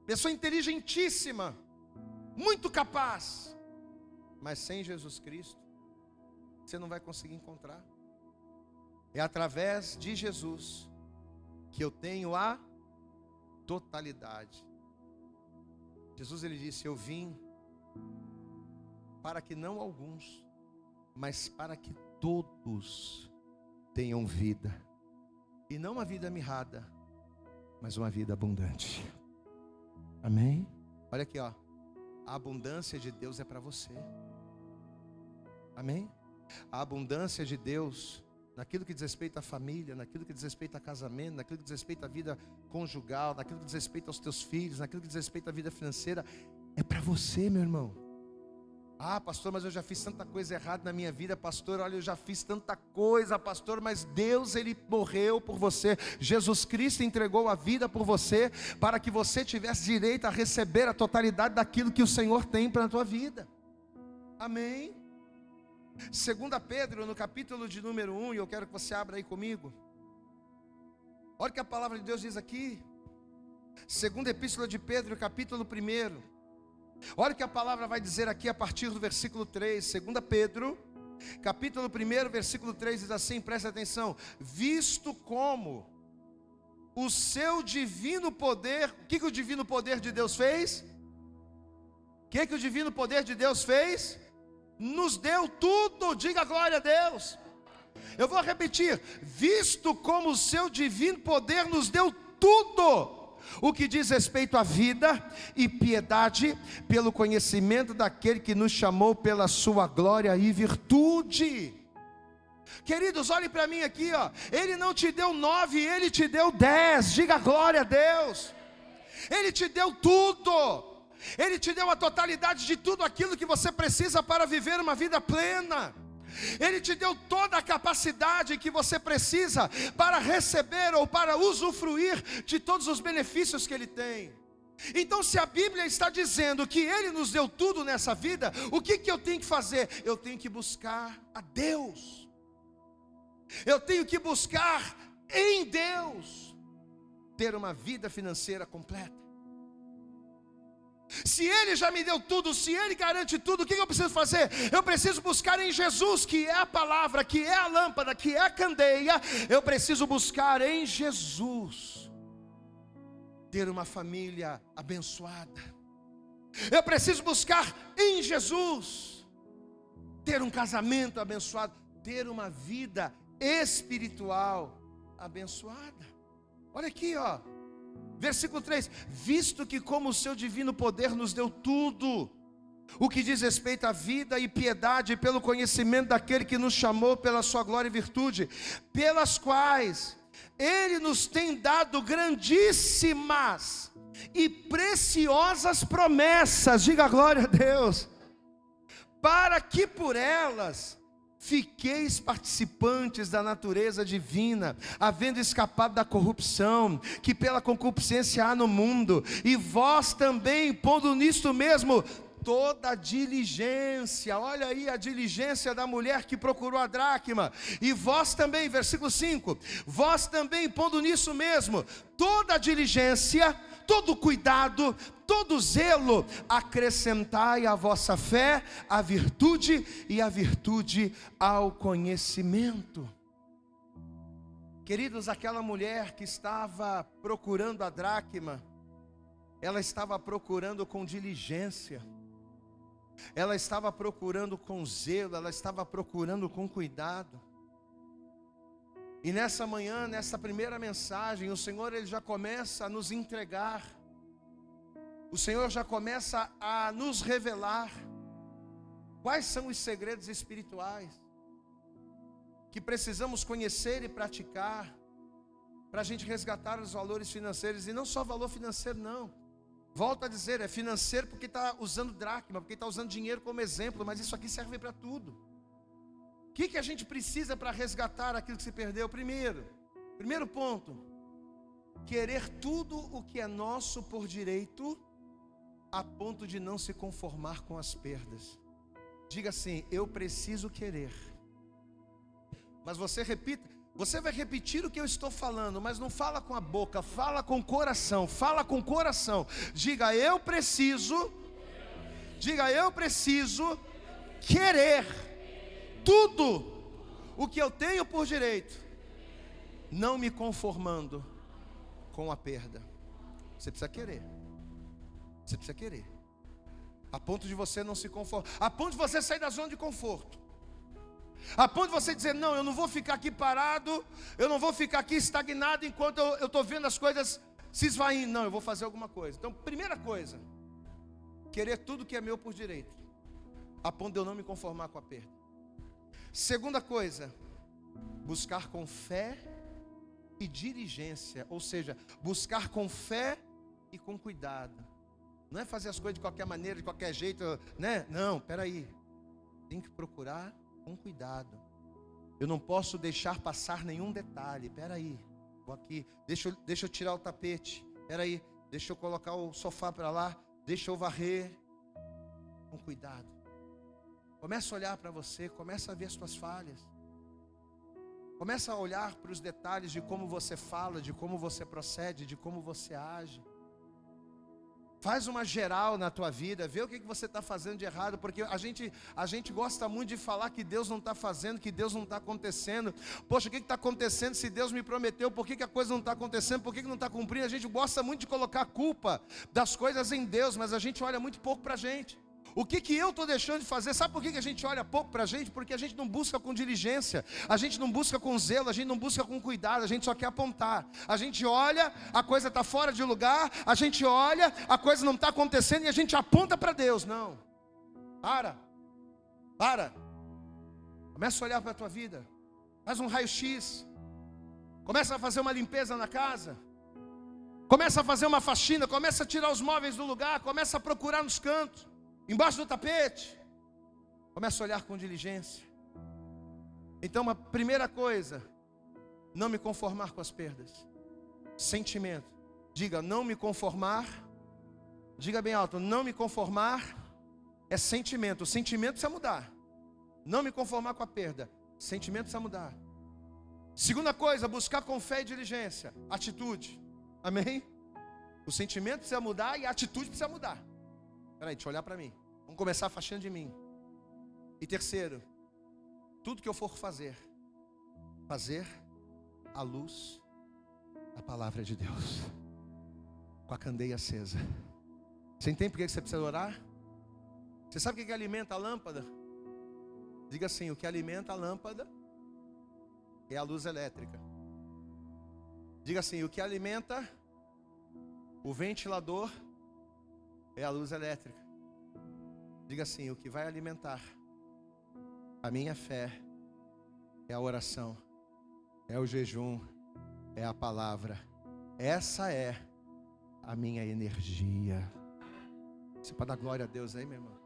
pessoa inteligentíssima, muito capaz, mas sem Jesus Cristo, você não vai conseguir encontrar. É através de Jesus que eu tenho a totalidade. Jesus, ele disse: eu vim para que não alguns, mas para que todos tenham vida, e não uma vida mirrada, mas uma vida abundante. Amém? Olha aqui, ó. A abundância de Deus é para você. Amém? A abundância de Deus, naquilo que diz respeito à família, naquilo que diz respeito a casamento, naquilo que diz respeito à vida conjugal, naquilo que diz respeito aos teus filhos, naquilo que diz respeito à vida financeira, é para você, meu irmão. Ah, pastor, mas eu já fiz tanta coisa errada na minha vida, pastor. Olha, eu já fiz tanta coisa, pastor, mas Deus, ele morreu por você. Jesus Cristo entregou a vida por você, para que você tivesse direito a receber a totalidade daquilo que o Senhor tem para a tua vida. Amém? 2 Pedro, no capítulo de número 1, e eu quero que você abra aí comigo. Olha o que a palavra de Deus diz aqui. 2ª Epístola de Pedro, capítulo 1. Olha o que a palavra vai dizer aqui a partir do versículo 3. 2 Pedro, capítulo 1, versículo 3 diz assim, presta atenção. Visto como o seu divino poder, o que o divino poder de Deus fez? O que o divino poder de Deus fez? Nos deu tudo, diga glória a Deus. Eu vou repetir, visto como o seu divino poder nos deu tudo, o que diz respeito à vida e piedade, pelo conhecimento daquele que nos chamou pela sua glória e virtude. Queridos, olhem para mim aqui, ó. Ele não te deu 9, ele te deu 10, diga glória a Deus. Ele te deu tudo. Ele te deu a totalidade de tudo aquilo que você precisa para viver uma vida plena. Ele te deu toda a capacidade que você precisa para receber ou para usufruir de todos os benefícios que Ele tem. Então, se a Bíblia está dizendo que Ele nos deu tudo nessa vida, o que eu tenho que fazer? Eu tenho que buscar a Deus. Eu tenho que buscar em Deus ter uma vida financeira completa. Se Ele já me deu tudo, se Ele garante tudo, o que eu preciso fazer? Eu preciso buscar em Jesus, que é a palavra, que é a lâmpada, que é a candeia. Eu preciso buscar em Jesus ter uma família abençoada. Eu preciso buscar em Jesus ter um casamento abençoado, ter uma vida espiritual abençoada. Olha aqui, ó. Versículo 3: visto que como o seu divino poder nos deu tudo, o que diz respeito à vida e piedade, pelo conhecimento daquele que nos chamou pela sua glória e virtude, pelas quais Ele nos tem dado grandíssimas e preciosas promessas, diga glória a Deus, para que por elas fiqueis participantes da natureza divina, havendo escapado da corrupção que pela concupiscência há no mundo, e vós também, pondo nisto mesmo toda a diligência. Olha aí a diligência da mulher que procurou a dracma. E vós também, versículo 5, vós também, pondo nisso mesmo toda a diligência, todo cuidado, todo zelo, acrescentai à vossa fé a virtude, e a virtude ao conhecimento. Queridos, aquela mulher que estava procurando a dracma, ela estava procurando com diligência, ela estava procurando com zelo, ela estava procurando com cuidado. E nessa manhã, nessa primeira mensagem, o Senhor Ele já começa a nos entregar, o Senhor já começa a nos revelar quais são os segredos espirituais que precisamos conhecer e praticar para a gente resgatar os valores financeiros. E não só valor financeiro não, volto a dizer, é financeiro porque está usando dracma, porque está usando dinheiro como exemplo, mas isso aqui serve para tudo. O que a gente precisa para resgatar aquilo que se perdeu? Primeiro ponto, querer tudo o que é nosso por direito, a ponto de não se conformar com as perdas. Diga assim: eu preciso querer. Mas você repita, você vai repetir o que eu estou falando, mas não fala com a boca, fala com o coração, fala com o coração. Diga: eu preciso querer tudo o que eu tenho por direito, não me conformando com a perda. Você precisa querer. Você precisa querer, a ponto de você não se conformar, a ponto de você sair da zona de conforto, a ponto de você dizer: não, eu não vou ficar aqui parado, eu não vou ficar aqui estagnado enquanto eu estou vendo as coisas se esvaindo. Não, eu vou fazer alguma coisa. Então, primeira coisa, querer tudo que é meu por direito, a ponto de eu não me conformar com a perda. Segunda coisa, buscar com fé e diligência, ou seja, buscar com fé e com cuidado. Não é fazer as coisas de qualquer maneira, de qualquer jeito, né? Não, peraí. Tem que procurar com cuidado. Eu não posso deixar passar nenhum detalhe. Peraí, vou aqui, deixa eu tirar o tapete. Peraí, deixa eu colocar o sofá para lá. Deixa eu varrer. Com cuidado. Começa a olhar para você, começa a ver as suas falhas. Começa a olhar para os detalhes de como você fala, de como você procede, de como você age. Faz uma geral na tua vida, vê o que você está fazendo de errado, porque a gente gosta muito de falar que Deus não está fazendo, que Deus não está acontecendo. Poxa, o que está acontecendo se Deus me prometeu? Por que a coisa não está acontecendo? Por que não está cumprindo? A gente gosta muito de colocar a culpa das coisas em Deus, mas a gente olha muito pouco para a gente. O que eu estou deixando de fazer? Sabe por que a gente olha pouco para a gente? Porque a gente não busca com diligência, a gente não busca com zelo, a gente não busca com cuidado, a gente só quer apontar. A gente olha, a coisa está fora de lugar, a gente olha, a coisa não está acontecendo e a gente aponta para Deus. Não, para, começa a olhar para a tua vida, faz um raio-x, começa a fazer uma limpeza na casa, começa a fazer uma faxina, começa a tirar os móveis do lugar, começa a procurar nos cantos, embaixo do tapete, começa a olhar com diligência. Então, uma primeira coisa, não me conformar com as perdas. Sentimento, diga: não me conformar. Diga bem alto: não me conformar é sentimento. O sentimento precisa mudar. Não me conformar com a perda, sentimento precisa mudar. Segunda coisa, buscar com fé e diligência. Atitude, amém? O sentimento precisa mudar e a atitude precisa mudar. Peraí, deixa eu olhar para mim. Vamos começar a faixinha de mim. E terceiro, tudo que eu for fazer à luz da palavra de Deus, com a candeia acesa. Você entende por que você precisa orar? Você sabe o que alimenta a lâmpada? Diga assim: o que alimenta a lâmpada é a luz elétrica. Diga assim: o que alimenta o ventilador é a luz elétrica. Diga assim: o que vai alimentar a minha fé é a oração, é o jejum, é a palavra. Essa é a minha energia. Você pode dar glória a Deus aí, meu irmão?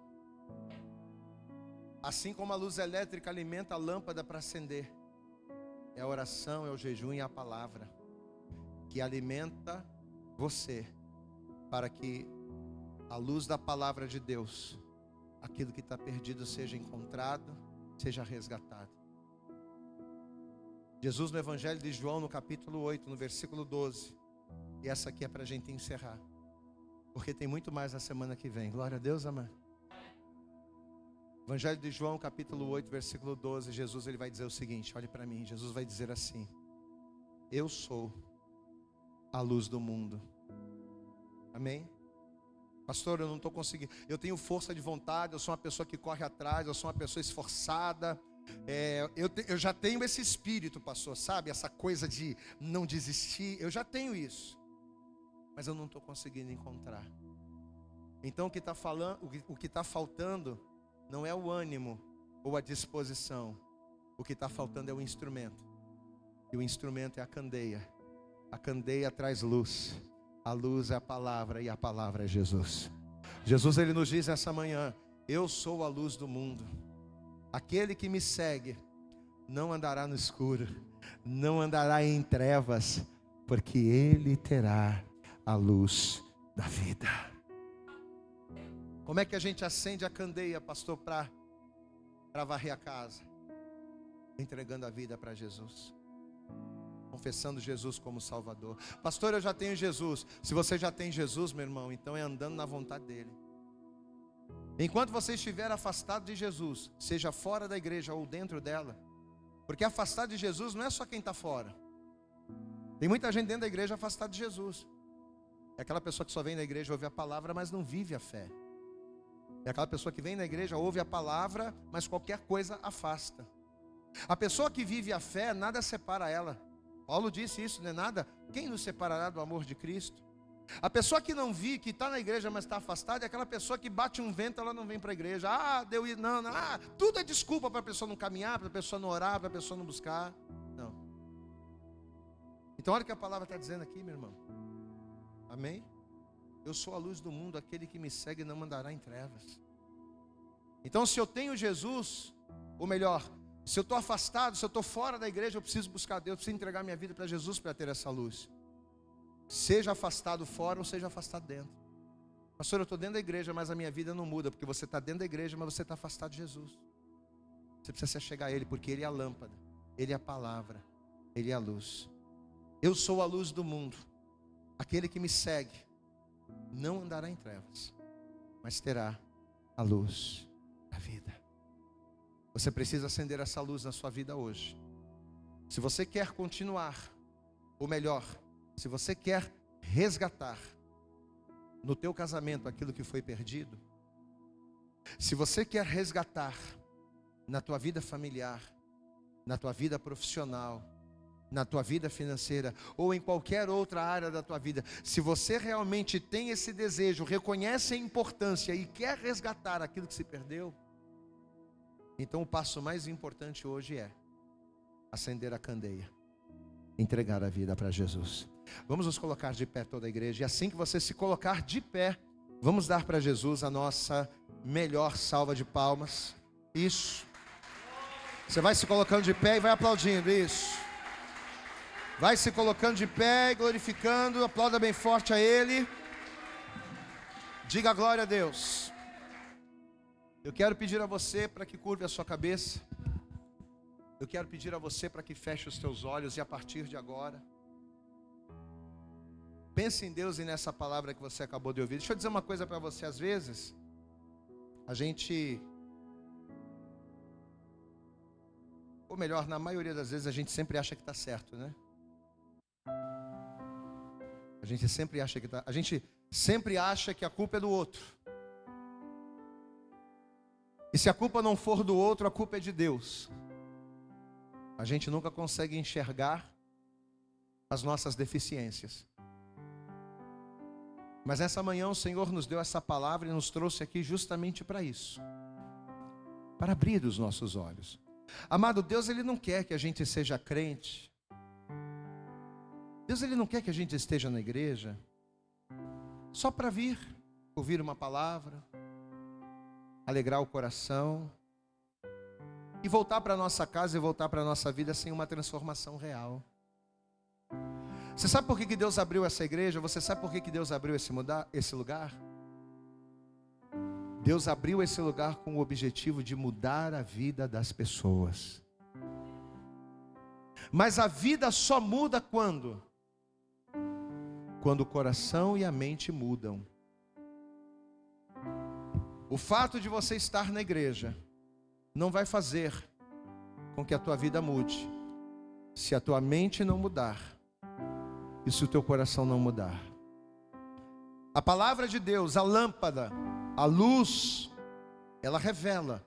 Assim como a luz elétrica alimenta a lâmpada para acender, é a oração, é o jejum e a palavra que alimenta você, para que a luz da palavra de Deus, aquilo que está perdido seja encontrado, seja resgatado. Jesus no Evangelho de João, no capítulo 8, no versículo 12, e essa aqui é para a gente encerrar, porque tem muito mais na semana que vem. Glória a Deus, amado. Evangelho de João, capítulo 8, versículo 12, Jesus ele vai dizer o seguinte, olhe para mim, Jesus vai dizer assim: eu sou a luz do mundo. Amém? Pastor, eu não estou conseguindo, eu tenho força de vontade, eu sou uma pessoa que corre atrás, eu sou uma pessoa esforçada, eu já tenho esse espírito, pastor, sabe? Essa coisa de não desistir, eu já tenho isso, mas eu não estou conseguindo encontrar. Então o que está faltando não é o ânimo ou a disposição, o que está faltando é o instrumento, e o instrumento é a candeia. A candeia traz luz, a luz é a palavra e a palavra é Jesus. Jesus ele nos diz essa manhã: eu sou a luz do mundo. Aquele que me segue não andará no escuro, não andará em trevas, porque ele terá a luz da vida. Como é que a gente acende a candeia, pastor, para varrer a casa? Entregando a vida para Jesus, confessando Jesus como Salvador. Pastor, eu já tenho Jesus. Se você já tem Jesus, meu irmão, então é andando na vontade dele. Enquanto você estiver afastado de Jesus, seja fora da igreja ou dentro dela, porque afastado de Jesus não é só quem está fora. Tem muita gente dentro da igreja afastada de Jesus. É aquela pessoa que só vem na igreja, ouve a palavra, mas não vive a fé. É aquela pessoa que vem na igreja, ouve a palavra, mas qualquer coisa afasta. A pessoa que vive a fé, nada separa ela. Paulo disse isso, não é nada? Quem nos separará do amor de Cristo? A pessoa que não vive, que está na igreja, mas está afastada, é aquela pessoa que bate um vento, ela não vem para a igreja. Tudo é desculpa para a pessoa não caminhar, para a pessoa não orar, para a pessoa não buscar. Não. Então olha o que a palavra está dizendo aqui, meu irmão. Amém? Eu sou a luz do mundo, aquele que me segue não andará em trevas. Então se eu tenho Jesus, ou melhor, se eu estou afastado, se eu estou fora da igreja, eu preciso buscar Deus, eu preciso entregar minha vida para Jesus para ter essa luz. Seja afastado fora ou seja afastado dentro. Pastor, eu estou dentro da igreja, mas a minha vida não muda, porque você está dentro da igreja, mas você está afastado de Jesus. Você precisa se achegar a Ele, porque Ele é a lâmpada, Ele é a palavra, Ele é a luz. Eu sou a luz do mundo. Aquele que me segue não andará em trevas, mas terá a luz da vida. Você precisa acender essa luz na sua vida hoje. Se você quer continuar, ou melhor, se você quer resgatar no teu casamento aquilo que foi perdido, se você quer resgatar na tua vida familiar, na tua vida profissional, na tua vida financeira ou em qualquer outra área da tua vida, se você realmente tem esse desejo, reconhece a importância e quer resgatar aquilo que se perdeu, então o passo mais importante hoje é acender a candeia, entregar a vida para Jesus. Vamos nos colocar de pé toda a igreja, e assim que você se colocar de pé, vamos dar para Jesus a nossa melhor salva de palmas. Isso. Você vai se colocando de pé e vai aplaudindo, isso. Vai se colocando de pé e glorificando, aplauda bem forte a Ele. Diga glória a Deus. Eu quero pedir a você para que curve a sua cabeça. Eu quero pedir a você para que feche os teus olhos, e a partir de agora, pense em Deus e nessa palavra que você acabou de ouvir. Deixa eu dizer uma coisa para você, às vezes A gente, ou melhor, na maioria das vezes a gente sempre acha que está certo, né? A gente sempre acha que a culpa é do outro. E se a culpa não for do outro, a culpa é de Deus. A gente nunca consegue enxergar as nossas deficiências. Mas essa manhã o Senhor nos deu essa palavra e nos trouxe aqui justamente para isso. Para abrir os nossos olhos. Amado, Deus Ele não quer que a gente seja crente. Deus Ele não quer que a gente esteja na igreja só para vir, ouvir uma palavra, alegrar o coração e voltar para a nossa casa e voltar para a nossa vida sem uma transformação real. Você sabe por que Deus abriu essa igreja? Você sabe por que Deus abriu esse lugar? Deus abriu esse lugar com o objetivo de mudar a vida das pessoas. Mas a vida só muda quando? Quando o coração e a mente mudam. O fato de você estar na igreja não vai fazer com que a tua vida mude, se a tua mente não mudar e se o teu coração não mudar. A palavra de Deus, a lâmpada, a luz, ela revela,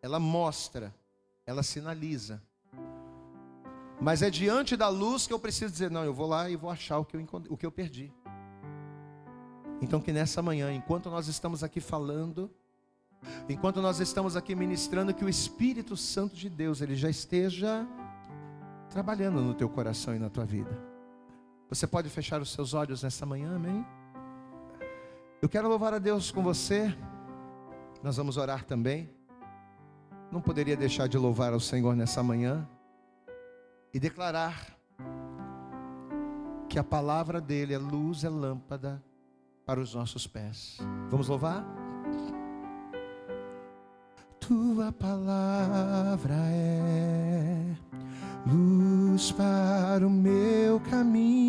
ela mostra, ela sinaliza. Mas é diante da luz que eu preciso dizer, não, eu vou lá e vou achar o que eu perdi. Então que nessa manhã, enquanto nós estamos aqui falando, enquanto nós estamos aqui ministrando, que o Espírito Santo de Deus, ele já esteja trabalhando no teu coração e na tua vida. Você pode fechar os seus olhos nessa manhã, amém? Eu quero louvar a Deus com você. Nós vamos orar também. Não poderia deixar de louvar ao Senhor nessa manhã e declarar que a palavra dele é luz, é lâmpada para os nossos pés. Vamos louvar? Tua palavra é luz para o meu caminho.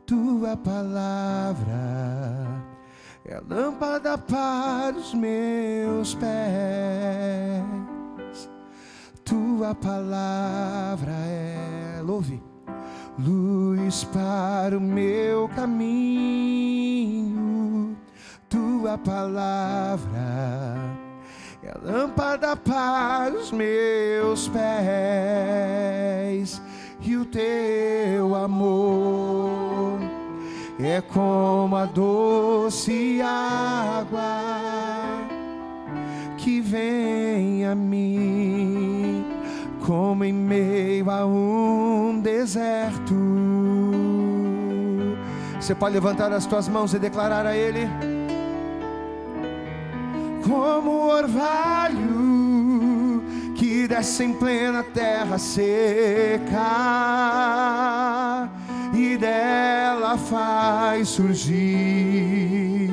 Tua palavra é lâmpada para os meus pés. Tua palavra é, louve, luz para o meu caminho. Tua palavra é lâmpada para os meus pés. E o teu amor é como a doce água que vem a mim, como em meio a um deserto. Você pode levantar as tuas mãos e declarar a Ele: como o orvalho que desce em plena terra seca e dela faz surgir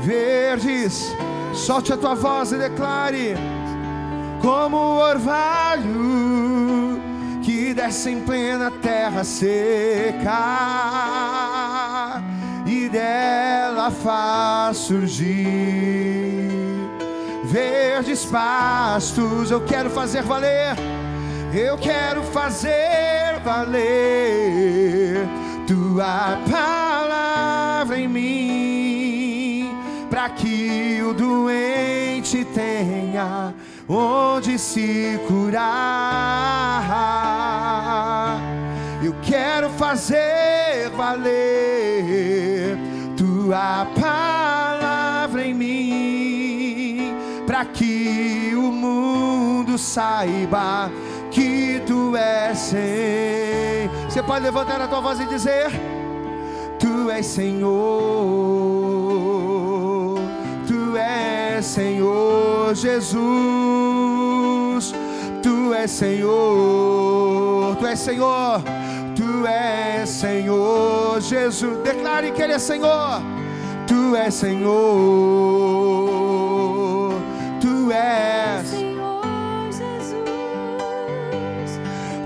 verdes. Solte a tua voz e declare: como o orvalho que desce em plena terra seca e dela faz surgir verdes pastos. Eu quero fazer valer, eu quero fazer valer tua palavra em mim, para que o doente tenha onde se curar. Eu quero fazer valer tua palavra em mim, para que o mundo saiba que tu és Senhor. Você pode levantar a tua voz e dizer: tu és Senhor, tu és Senhor Jesus, tu és Senhor, tu és Senhor, tu és Senhor Jesus. Declare que Ele é Senhor. Tu és Senhor, tu és Senhor Jesus,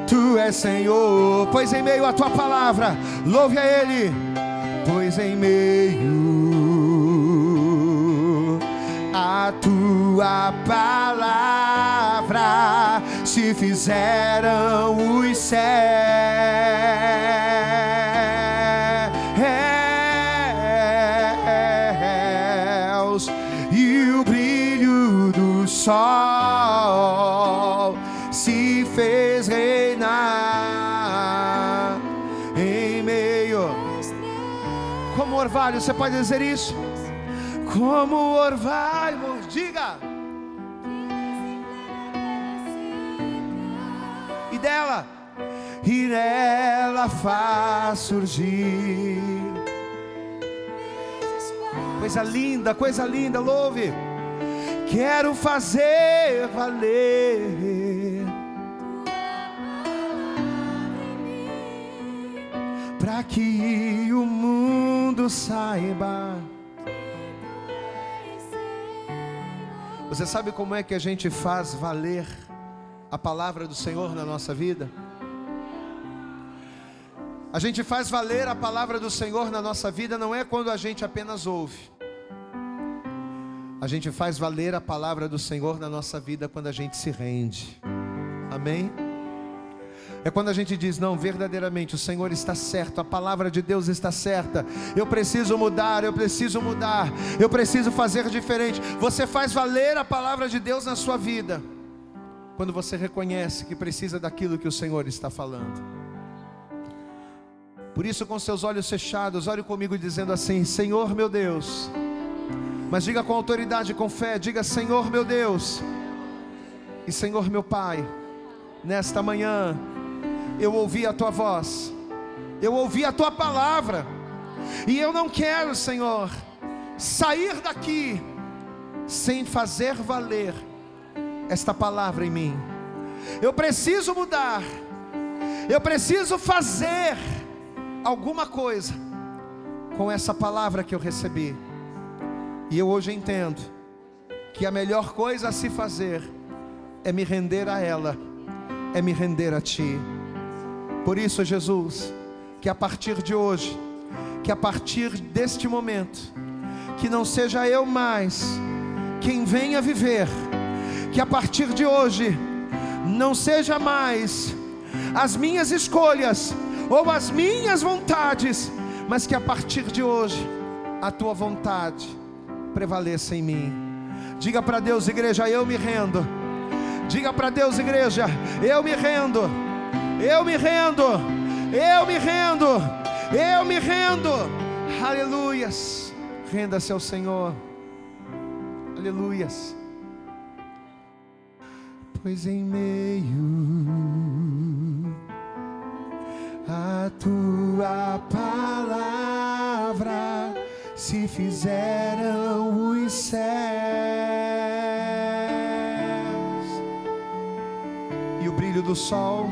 tu és Senhor. Pois em meio à tua palavra, louve a Ele. Pois em meio tua palavra se fizeram os céus e o brilho do sol se fez reinar em meio. Como orvalho, você pode dizer isso? Como orvalho, diga. E nela faz surgir. Coisa linda, louve. Quero fazer valer para que o mundo saiba. Você sabe como é que a gente faz valer a palavra do Senhor na nossa vida? A gente faz valer a palavra do Senhor na nossa vida não é quando a gente apenas ouve. A gente faz valer a palavra do Senhor na nossa vida quando a gente se rende. Amém? É quando a gente diz, não, verdadeiramente o Senhor está certo, a palavra de Deus está certa. Eu preciso mudar, eu preciso fazer diferente. Você faz valer a palavra de Deus na sua vida quando você reconhece que precisa daquilo que o Senhor está falando. Por isso, com seus olhos fechados, ore comigo dizendo assim: Senhor meu Deus. Mas diga com autoridade, com fé, diga: Senhor meu Deus e Senhor meu Pai, nesta manhã eu ouvi a tua voz, eu ouvi a tua palavra, e eu não quero, Senhor, sair daqui sem fazer valer esta palavra em mim. Eu preciso mudar, eu preciso fazer alguma coisa com essa palavra que eu recebi. E eu hoje entendo que a melhor coisa a se fazer é me render a ela, é me render a ti. Por isso, Jesus, que a partir de hoje, que a partir deste momento, que não seja eu mais quem venha viver, que a partir de hoje não seja mais as minhas escolhas ou as minhas vontades, mas que a partir de hoje a tua vontade prevaleça em mim. Diga para Deus, igreja, eu me rendo. Diga para Deus, igreja, eu me rendo. Eu me rendo. Eu me rendo. Eu me rendo. Aleluias. Renda-se ao Senhor. Aleluias. Pois em meio a tua palavra se fizeram os céus e o brilho do sol,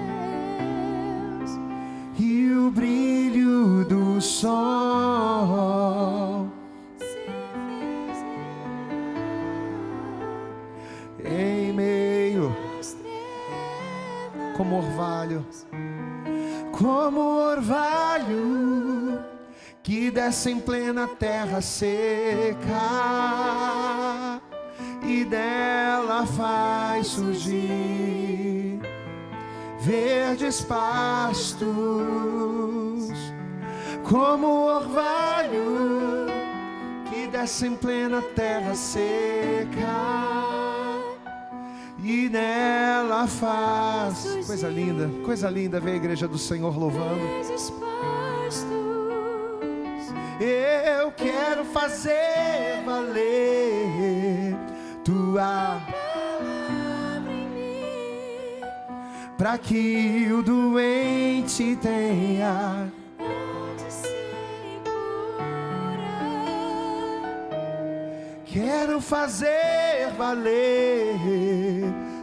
e o brilho do sol em meio, como orvalho que desce em plena terra seca e dela faz surgir verdes pastos, como orvalho que desce em plena terra seca e nela faz. Coisa linda ver a igreja do Senhor louvando. Eu quero fazer valer tua palavra em mim, para que o doente tenha onde se curar. Quero fazer valer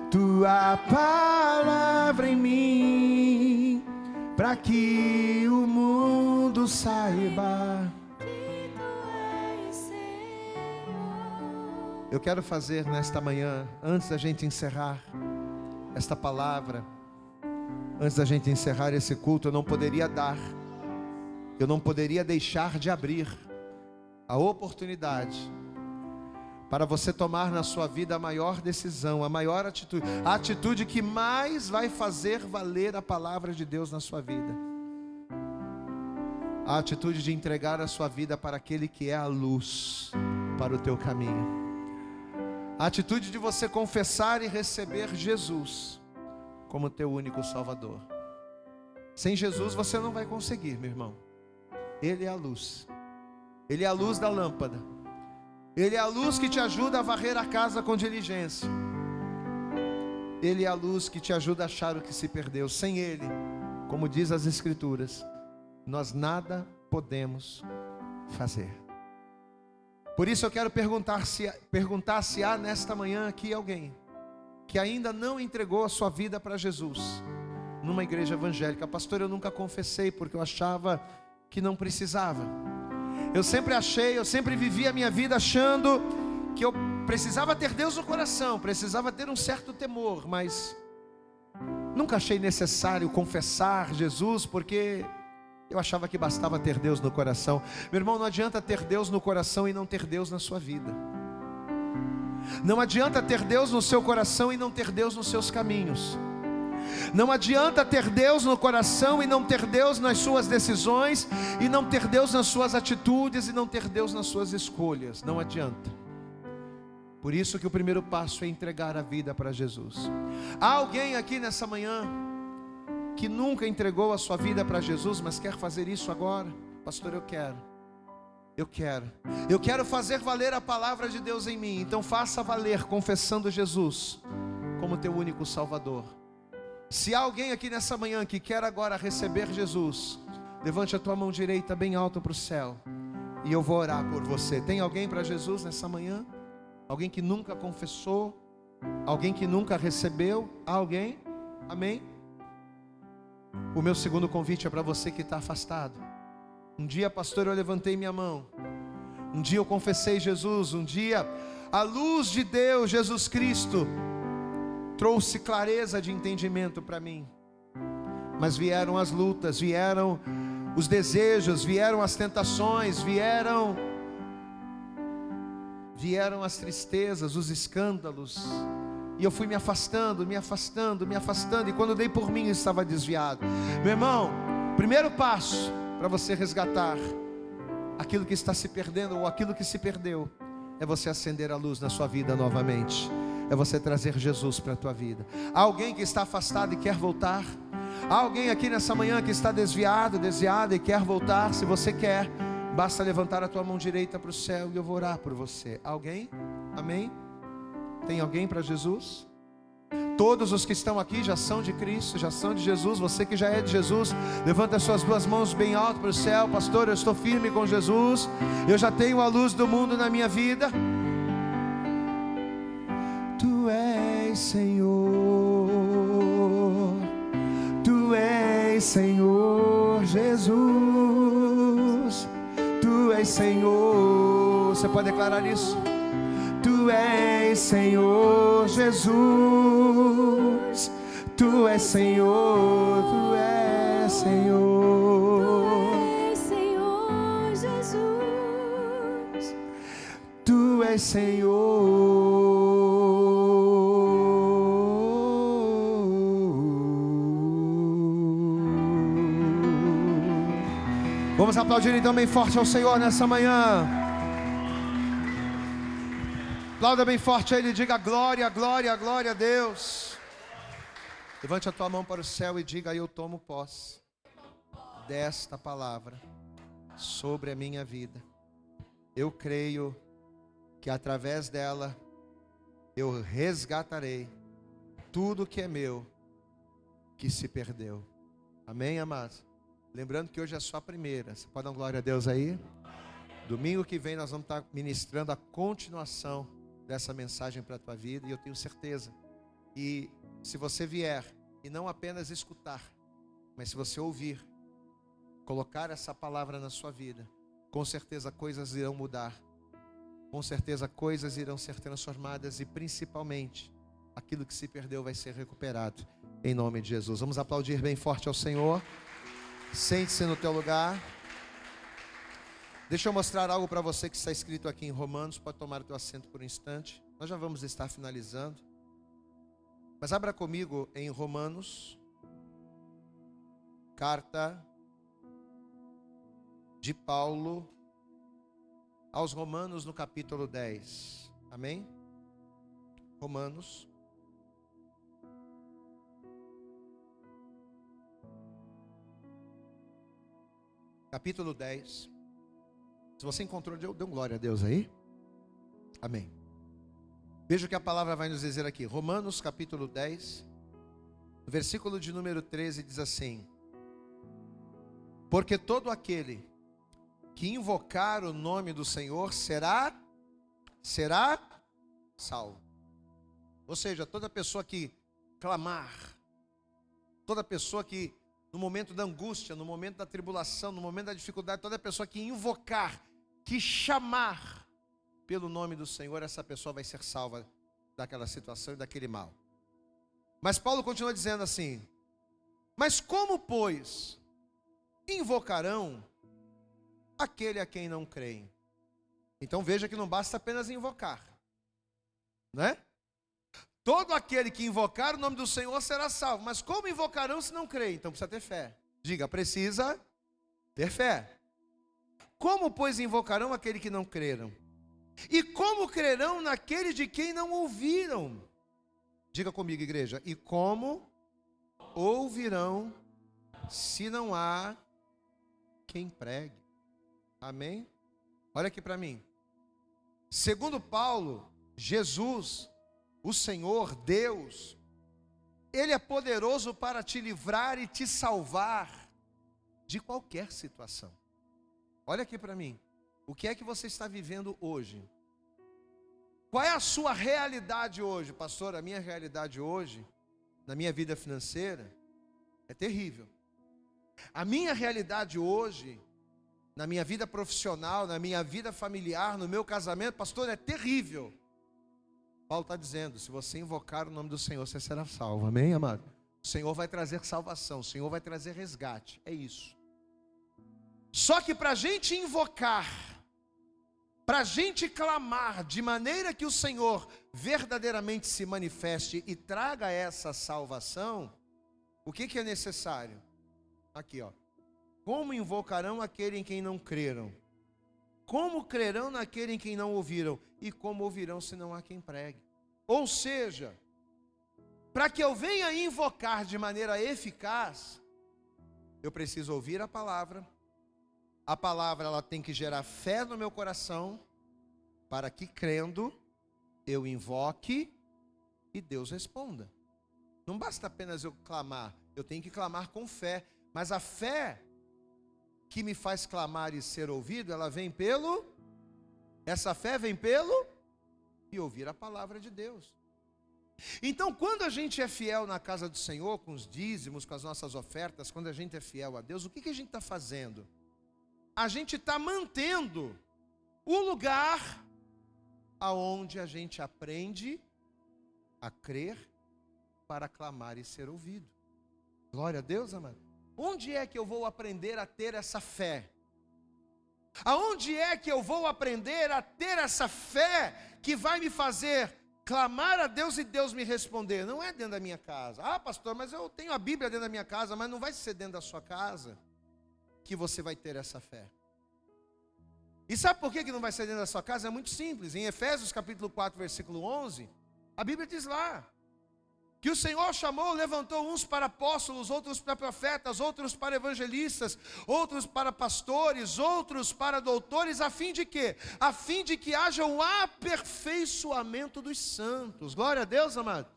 tua palavra em mim, para que o mundo saiba. Eu quero fazer nesta manhã, antes da gente encerrar esta palavra, antes da gente encerrar esse culto, eu não poderia deixar de abrir a oportunidade para você tomar na sua vida a maior decisão, a maior atitude, a atitude que mais vai fazer valer a palavra de Deus na sua vida. A atitude de entregar a sua vida para aquele que é a luz para o teu caminho. A atitude de você confessar e receber Jesus como teu único Salvador. Sem Jesus você não vai conseguir, meu irmão. Ele é a luz. Ele é a luz da lâmpada. Ele é a luz que te ajuda a varrer a casa com diligência. Ele é a luz que te ajuda a achar o que se perdeu. Sem Ele, como diz as Escrituras, nós nada podemos fazer. Por isso eu quero perguntar se há nesta manhã aqui alguém que ainda não entregou a sua vida para Jesus numa igreja evangélica. Pastor, eu nunca confessei porque eu achava que não precisava. Eu sempre vivi a minha vida achando que eu precisava ter Deus no coração, precisava ter um certo temor, mas nunca achei necessário confessar Jesus, porque eu achava que bastava ter Deus no coração. Meu irmão, não adianta ter Deus no coração e não ter Deus na sua vida. Não adianta ter Deus no seu coração e não ter Deus nos seus caminhos. Não adianta ter Deus no coração e não ter Deus nas suas decisões, e não ter Deus nas suas atitudes, e não ter Deus nas suas escolhas. Não adianta. Por isso que o primeiro passo é entregar a vida para Jesus. Há alguém aqui nessa manhã que nunca entregou a sua vida para Jesus, mas quer fazer isso agora? Pastor, eu quero fazer valer a palavra de Deus em mim. Então faça valer confessando Jesus como teu único Salvador. Se há alguém aqui nessa manhã que quer agora receber Jesus, levante a tua mão direita bem alto para o céu, e eu vou orar por você. Tem alguém para Jesus nessa manhã? Alguém que nunca confessou? Alguém que nunca recebeu? Há alguém? Amém? O meu segundo convite é para você que está afastado. Um dia, pastor, eu levantei minha mão. Um dia eu confessei Jesus. Um dia a luz de Deus, Jesus Cristo, trouxe clareza de entendimento para mim. Mas vieram as lutas, vieram os desejos, vieram as tentações, vieram as tristezas, os escândalos. E eu fui me afastando. E quando dei por mim, eu estava desviado. Meu irmão, primeiro passo para você resgatar aquilo que está se perdendo, ou aquilo que se perdeu, é você acender a luz na sua vida novamente. É você trazer Jesus para a tua vida. Há alguém que está afastado e quer voltar? Há alguém aqui nessa manhã que está desviada e quer voltar? Se você quer, basta levantar a tua mão direita para o céu e eu vou orar por você. Alguém? Amém? Tem alguém para Jesus? Todos os que estão aqui já são de Cristo, já são de Jesus. Você que já é de Jesus, levanta as suas duas mãos bem alto para o céu. Pastor, eu estou firme com Jesus. Eu já tenho a luz do mundo na minha vida. Tu és Senhor, Tu és Senhor Jesus, Tu és Senhor. Você pode declarar isso? Tu és Senhor Jesus, Tu és Senhor, Tu és Senhor, Tu és Senhor. Vamos aplaudir então bem forte ao Senhor nessa manhã. Aplauda bem forte a Ele e diga glória, glória, glória a Deus. Levante a tua mão para o céu e diga: eu tomo posse desta palavra sobre a minha vida. Eu creio que através dela eu resgatarei tudo que é meu, que se perdeu. Amém, amados? Lembrando que hoje é só a primeira. Você pode dar glória a Deus aí? Domingo que vem nós vamos estar ministrando a continuação dessa mensagem para a tua vida. E eu tenho certeza que se você vier e não apenas escutar, mas se você ouvir, colocar essa palavra na sua vida, com certeza coisas irão mudar. Com certeza coisas irão ser transformadas, e principalmente aquilo que se perdeu vai ser recuperado, em nome de Jesus. Vamos aplaudir bem forte ao Senhor. Sente-se no teu lugar. Deixa eu mostrar algo para você que está escrito aqui em Romanos. Pode tomar o teu assento por um instante. Nós já vamos estar finalizando. Mas abra comigo em Romanos, carta de Paulo aos Romanos no capítulo 10. Amém? Romanos. Capítulo 10. Se você encontrou, dê um glória a Deus aí. Amém. Veja o que a palavra vai nos dizer aqui. Romanos capítulo 10, versículo de número 13 diz assim: porque todo aquele que invocar o nome do Senhor será salvo. Ou seja, toda pessoa que clamar, toda pessoa que no momento da angústia, no momento da tribulação, no momento da dificuldade, toda pessoa que invocar, que chamar pelo nome do Senhor, essa pessoa vai ser salva daquela situação e daquele mal. Mas Paulo continua dizendo assim: mas como, pois, invocarão aquele a quem não creem? Então veja que não basta apenas invocar, né? Todo aquele que invocar o nome do Senhor será salvo. Mas como invocarão se não creem? Então precisa ter fé. Diga, precisa ter fé. Como, pois, invocarão aquele que não creram? E como crerão naquele de quem não ouviram? Diga comigo, igreja. E como ouvirão se não há quem pregue? Amém? Olha aqui para mim. Segundo Paulo, Jesus, o Senhor, Deus, Ele é poderoso para te livrar e te salvar de qualquer situação. Olha aqui para mim. O que é que você está vivendo hoje? Qual é a sua realidade hoje? Pastor, a minha realidade hoje, na minha vida financeira, é terrível. A minha realidade hoje, na minha vida profissional, na minha vida familiar, no meu casamento, pastor, é terrível. Paulo está dizendo, se você invocar o nome do Senhor, você será salvo. Amém, amado? O Senhor vai trazer salvação, o Senhor vai trazer resgate. É isso. Só que para a gente invocar, para a gente clamar de maneira que o Senhor verdadeiramente se manifeste e traga essa salvação, o que é necessário? Aqui, ó. Como invocarão aquele em quem não creram? Como crerão naquele em quem não ouviram? E como ouvirão se não há quem pregue? Ou seja, para que eu venha invocar de maneira eficaz, eu preciso ouvir a palavra. A palavra, ela tem que gerar fé no meu coração, para que crendo, eu invoque e Deus responda. Não basta apenas eu clamar, eu tenho que clamar com fé. Mas a fé que me faz clamar e ser ouvido, ela vem essa fé vem e ouvir a palavra de Deus. Então, quando a gente é fiel na casa do Senhor, com os dízimos, com as nossas ofertas, quando a gente é fiel a Deus, o que a gente está fazendo? A gente está mantendo o lugar aonde a gente aprende a crer para clamar e ser ouvido. Glória a Deus, amado. Onde é que eu vou aprender a ter essa fé? Aonde é que eu vou aprender a ter essa fé que vai me fazer clamar a Deus e Deus me responder? Não é dentro da minha casa. Ah, pastor, mas eu tenho a Bíblia dentro da minha casa. Mas não vai ser dentro da sua casa que você vai ter essa fé. E sabe por que não vai ser dentro da sua casa? É muito simples. Em Efésios capítulo 4, versículo 11, a Bíblia diz lá que o Senhor chamou, levantou uns para apóstolos, outros para profetas, outros para evangelistas, outros para pastores, outros para doutores, a fim de quê? A fim de que haja um aperfeiçoamento dos santos. Glória a Deus, amado.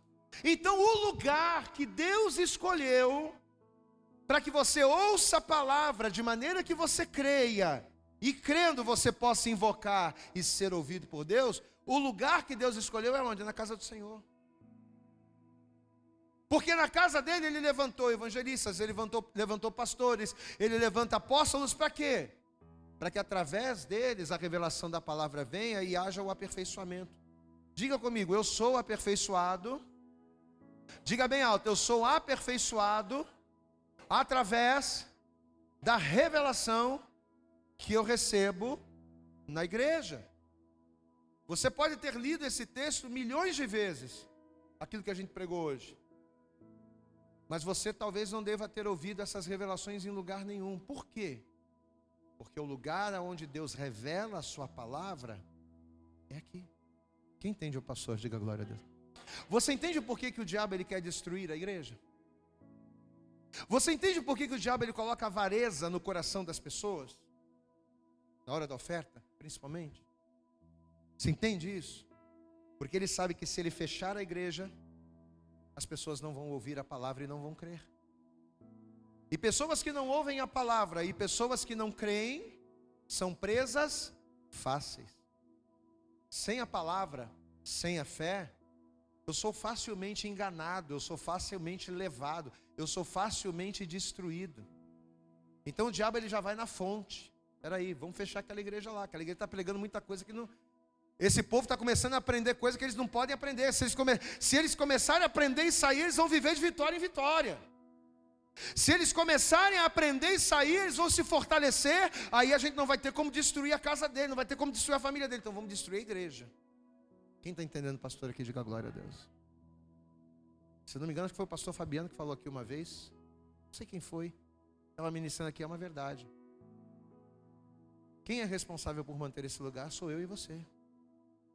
Então o lugar que Deus escolheu para que você ouça a palavra de maneira que você creia, e crendo você possa invocar e ser ouvido por Deus, o lugar que Deus escolheu é onde? Na casa do Senhor. Porque na casa dele ele levantou evangelistas, ele levantou pastores, ele levanta apóstolos para quê? Para que através deles a revelação da palavra venha e haja o aperfeiçoamento. Diga comigo, eu sou aperfeiçoado. Diga bem alto, eu sou aperfeiçoado através da revelação que eu recebo na igreja. Você pode ter lido esse texto milhões de vezes, aquilo que a gente pregou hoje. Mas você talvez não deva ter ouvido essas revelações em lugar nenhum. Por quê? Porque o lugar onde Deus revela a sua palavra é aqui. Quem entende o pastor? Diga glória a Deus. Você entende por que o diabo ele quer destruir a igreja? Você entende por que o diabo ele coloca avareza no coração das pessoas? Na hora da oferta, principalmente. Você entende isso? Porque ele sabe que se ele fechar a igreja, as pessoas não vão ouvir a palavra e não vão crer. E pessoas que não ouvem a palavra e pessoas que não creem são presas fáceis. Sem a palavra, sem a fé, eu sou facilmente enganado, eu sou facilmente levado, eu sou facilmente destruído. Então o diabo ele já vai na fonte. Espera aí, vamos fechar aquela igreja lá. Aquela igreja está pregando muita coisa que não... Esse povo está começando a aprender coisas que eles não podem aprender. Se eles começarem a aprender e sair, eles vão viver de vitória em vitória. Se eles começarem a aprender e sair, eles vão se fortalecer. Aí a gente não vai ter como destruir a casa dele, não vai ter como destruir a família dele. Então vamos destruir a igreja. Quem está entendendo, pastor, aqui, diga glória a Deus. Se não me engano, acho que foi o pastor Fabiano que falou aqui uma vez. Não sei quem foi. Estava ministrando aqui, é uma verdade. Quem é responsável por manter esse lugar sou eu e você.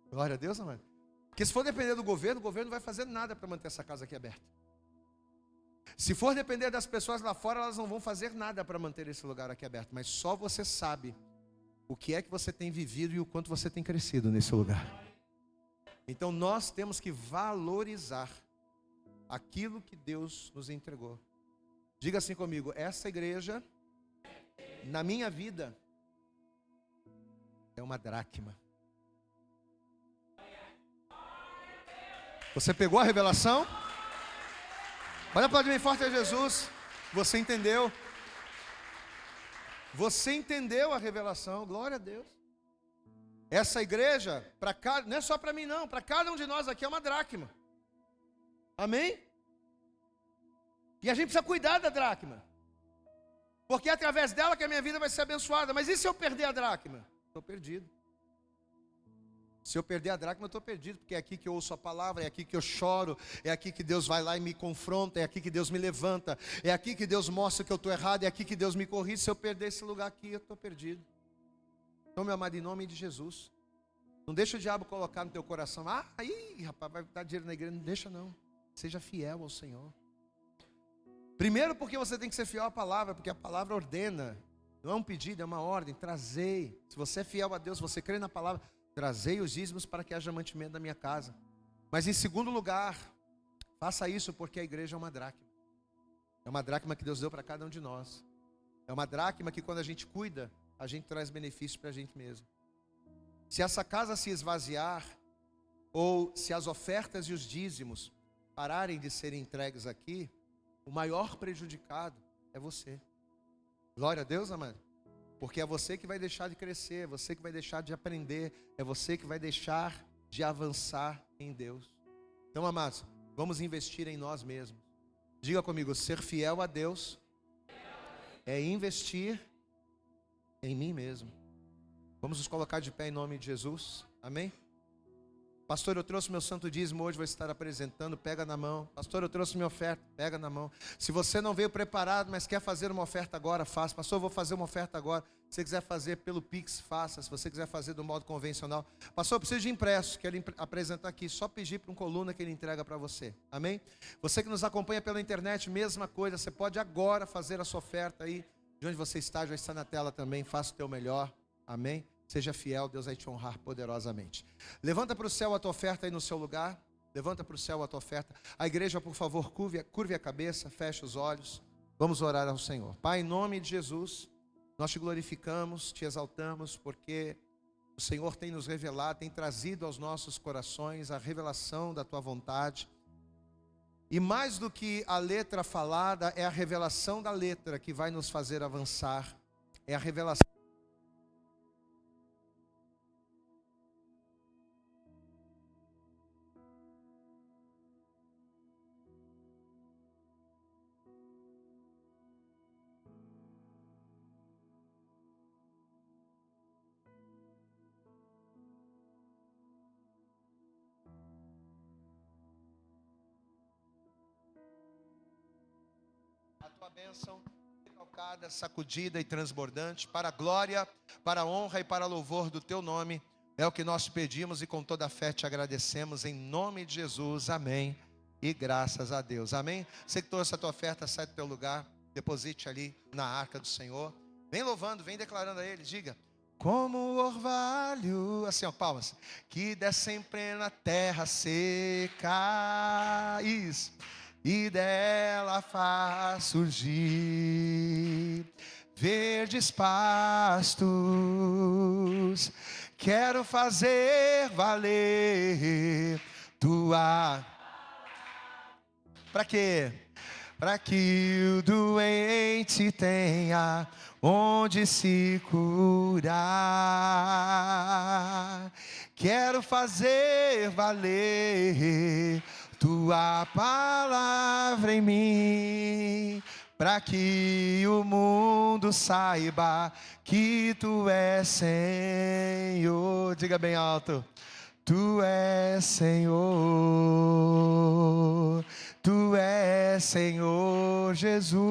Glória a Deus, amado. Porque se for depender do governo, o governo não vai fazer nada para manter essa casa aqui aberta. Se for depender das pessoas lá fora, elas não vão fazer nada para manter esse lugar aqui aberto. Mas só você sabe o que é que você tem vivido e o quanto você tem crescido nesse lugar. Então nós temos que valorizar aquilo que Deus nos entregou. Diga assim comigo: essa igreja, na minha vida, é uma dracma. Você pegou a revelação? Olha para mim forte a Jesus. Você entendeu? Você entendeu a revelação? Glória a Deus. Essa igreja, não é só para mim não, para cada um de nós aqui é uma dracma. Amém? E a gente precisa cuidar da dracma. Porque é através dela que a minha vida vai ser abençoada. Mas e se eu perder a dracma? Estou perdido. Se eu perder a dracma, eu estou perdido, porque é aqui que eu ouço a palavra, é aqui que eu choro, é aqui que Deus vai lá e me confronta, é aqui que Deus me levanta, é aqui que Deus mostra que eu estou errado, é aqui que Deus me corrige. Se eu perder esse lugar aqui, eu estou perdido. Então, meu amado, em nome de Jesus, não deixa o diabo colocar no teu coração: aí, rapaz, vai dar dinheiro na igreja. Não deixa não, seja fiel ao Senhor. Primeiro porque você tem que ser fiel à palavra, porque a palavra ordena, não é um pedido, é uma ordem. Trazei, se você é fiel a Deus, você crê na palavra, trazei os dízimos para que haja mantimento da minha casa. Mas em segundo lugar, faça isso porque a igreja é uma dracma. É uma dracma que Deus deu para cada um de nós. É uma dracma que quando a gente cuida, a gente traz benefícios para a gente mesmo. Se essa casa se esvaziar, ou se as ofertas e os dízimos pararem de serem entregues aqui, o maior prejudicado é você. Glória a Deus, amado. Porque é você que vai deixar de crescer, é você que vai deixar de aprender, é você que vai deixar de avançar em Deus. Então, amados, vamos investir em nós mesmos. Diga comigo: ser fiel a Deus é investir em mim mesmo. Vamos nos colocar de pé em nome de Jesus. Amém? Pastor, eu trouxe meu santo dízimo hoje, vou estar apresentando, pega na mão. Pastor, eu trouxe minha oferta, pega na mão. Se você não veio preparado, mas quer fazer uma oferta agora, faça. Pastor, eu vou fazer uma oferta agora. Se você quiser fazer pelo Pix, faça. Se você quiser fazer do modo convencional. Pastor, eu preciso de impresso, quero apresentar aqui. Só pedir para um coluna que ele entrega para você. Amém? Você que nos acompanha pela internet, mesma coisa. Você pode agora fazer a sua oferta aí. De onde você está, já está na tela também. Faça o teu melhor. Amém? Seja fiel, Deus vai te honrar poderosamente. Levanta para o céu a tua oferta aí no seu lugar. Levanta para o céu a tua oferta. A igreja, por favor, curve a cabeça, feche os olhos. Vamos orar ao Senhor. Pai, em nome de Jesus, nós te glorificamos, te exaltamos, porque o Senhor tem nos revelado, tem trazido aos nossos corações a revelação da tua vontade. E mais do que a letra falada, é a revelação da letra que vai nos fazer avançar. É a revelação. tua bênção recalcada, sacudida e transbordante, para a glória, para a honra e para louvor do teu nome. É o que nós pedimos e com toda a fé te agradecemos, em nome de Jesus, amém, e graças a Deus, amém. Você que trouxe a tua oferta, sai do teu lugar, deposite ali na arca do Senhor, vem louvando, vem declarando a Ele, diga: como o orvalho, assim ó, palmas, que desce em plena terra seca, isso, e dela faz surgir verdes pastos. Quero fazer valer tua... Para quê? Para que o doente tenha onde se curar. Quero fazer valer tua palavra em mim, para que o mundo saiba que tu és Senhor. Diga bem alto: tu és Senhor, tu és Senhor Jesus,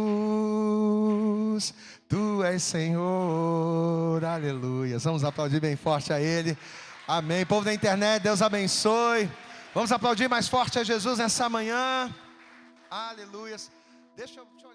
tu és Senhor, aleluia. Vamos aplaudir bem forte a Ele, amém. Povo da internet, Deus abençoe. Vamos aplaudir mais forte a Jesus nessa manhã, aleluia. Deixa eu te olhar.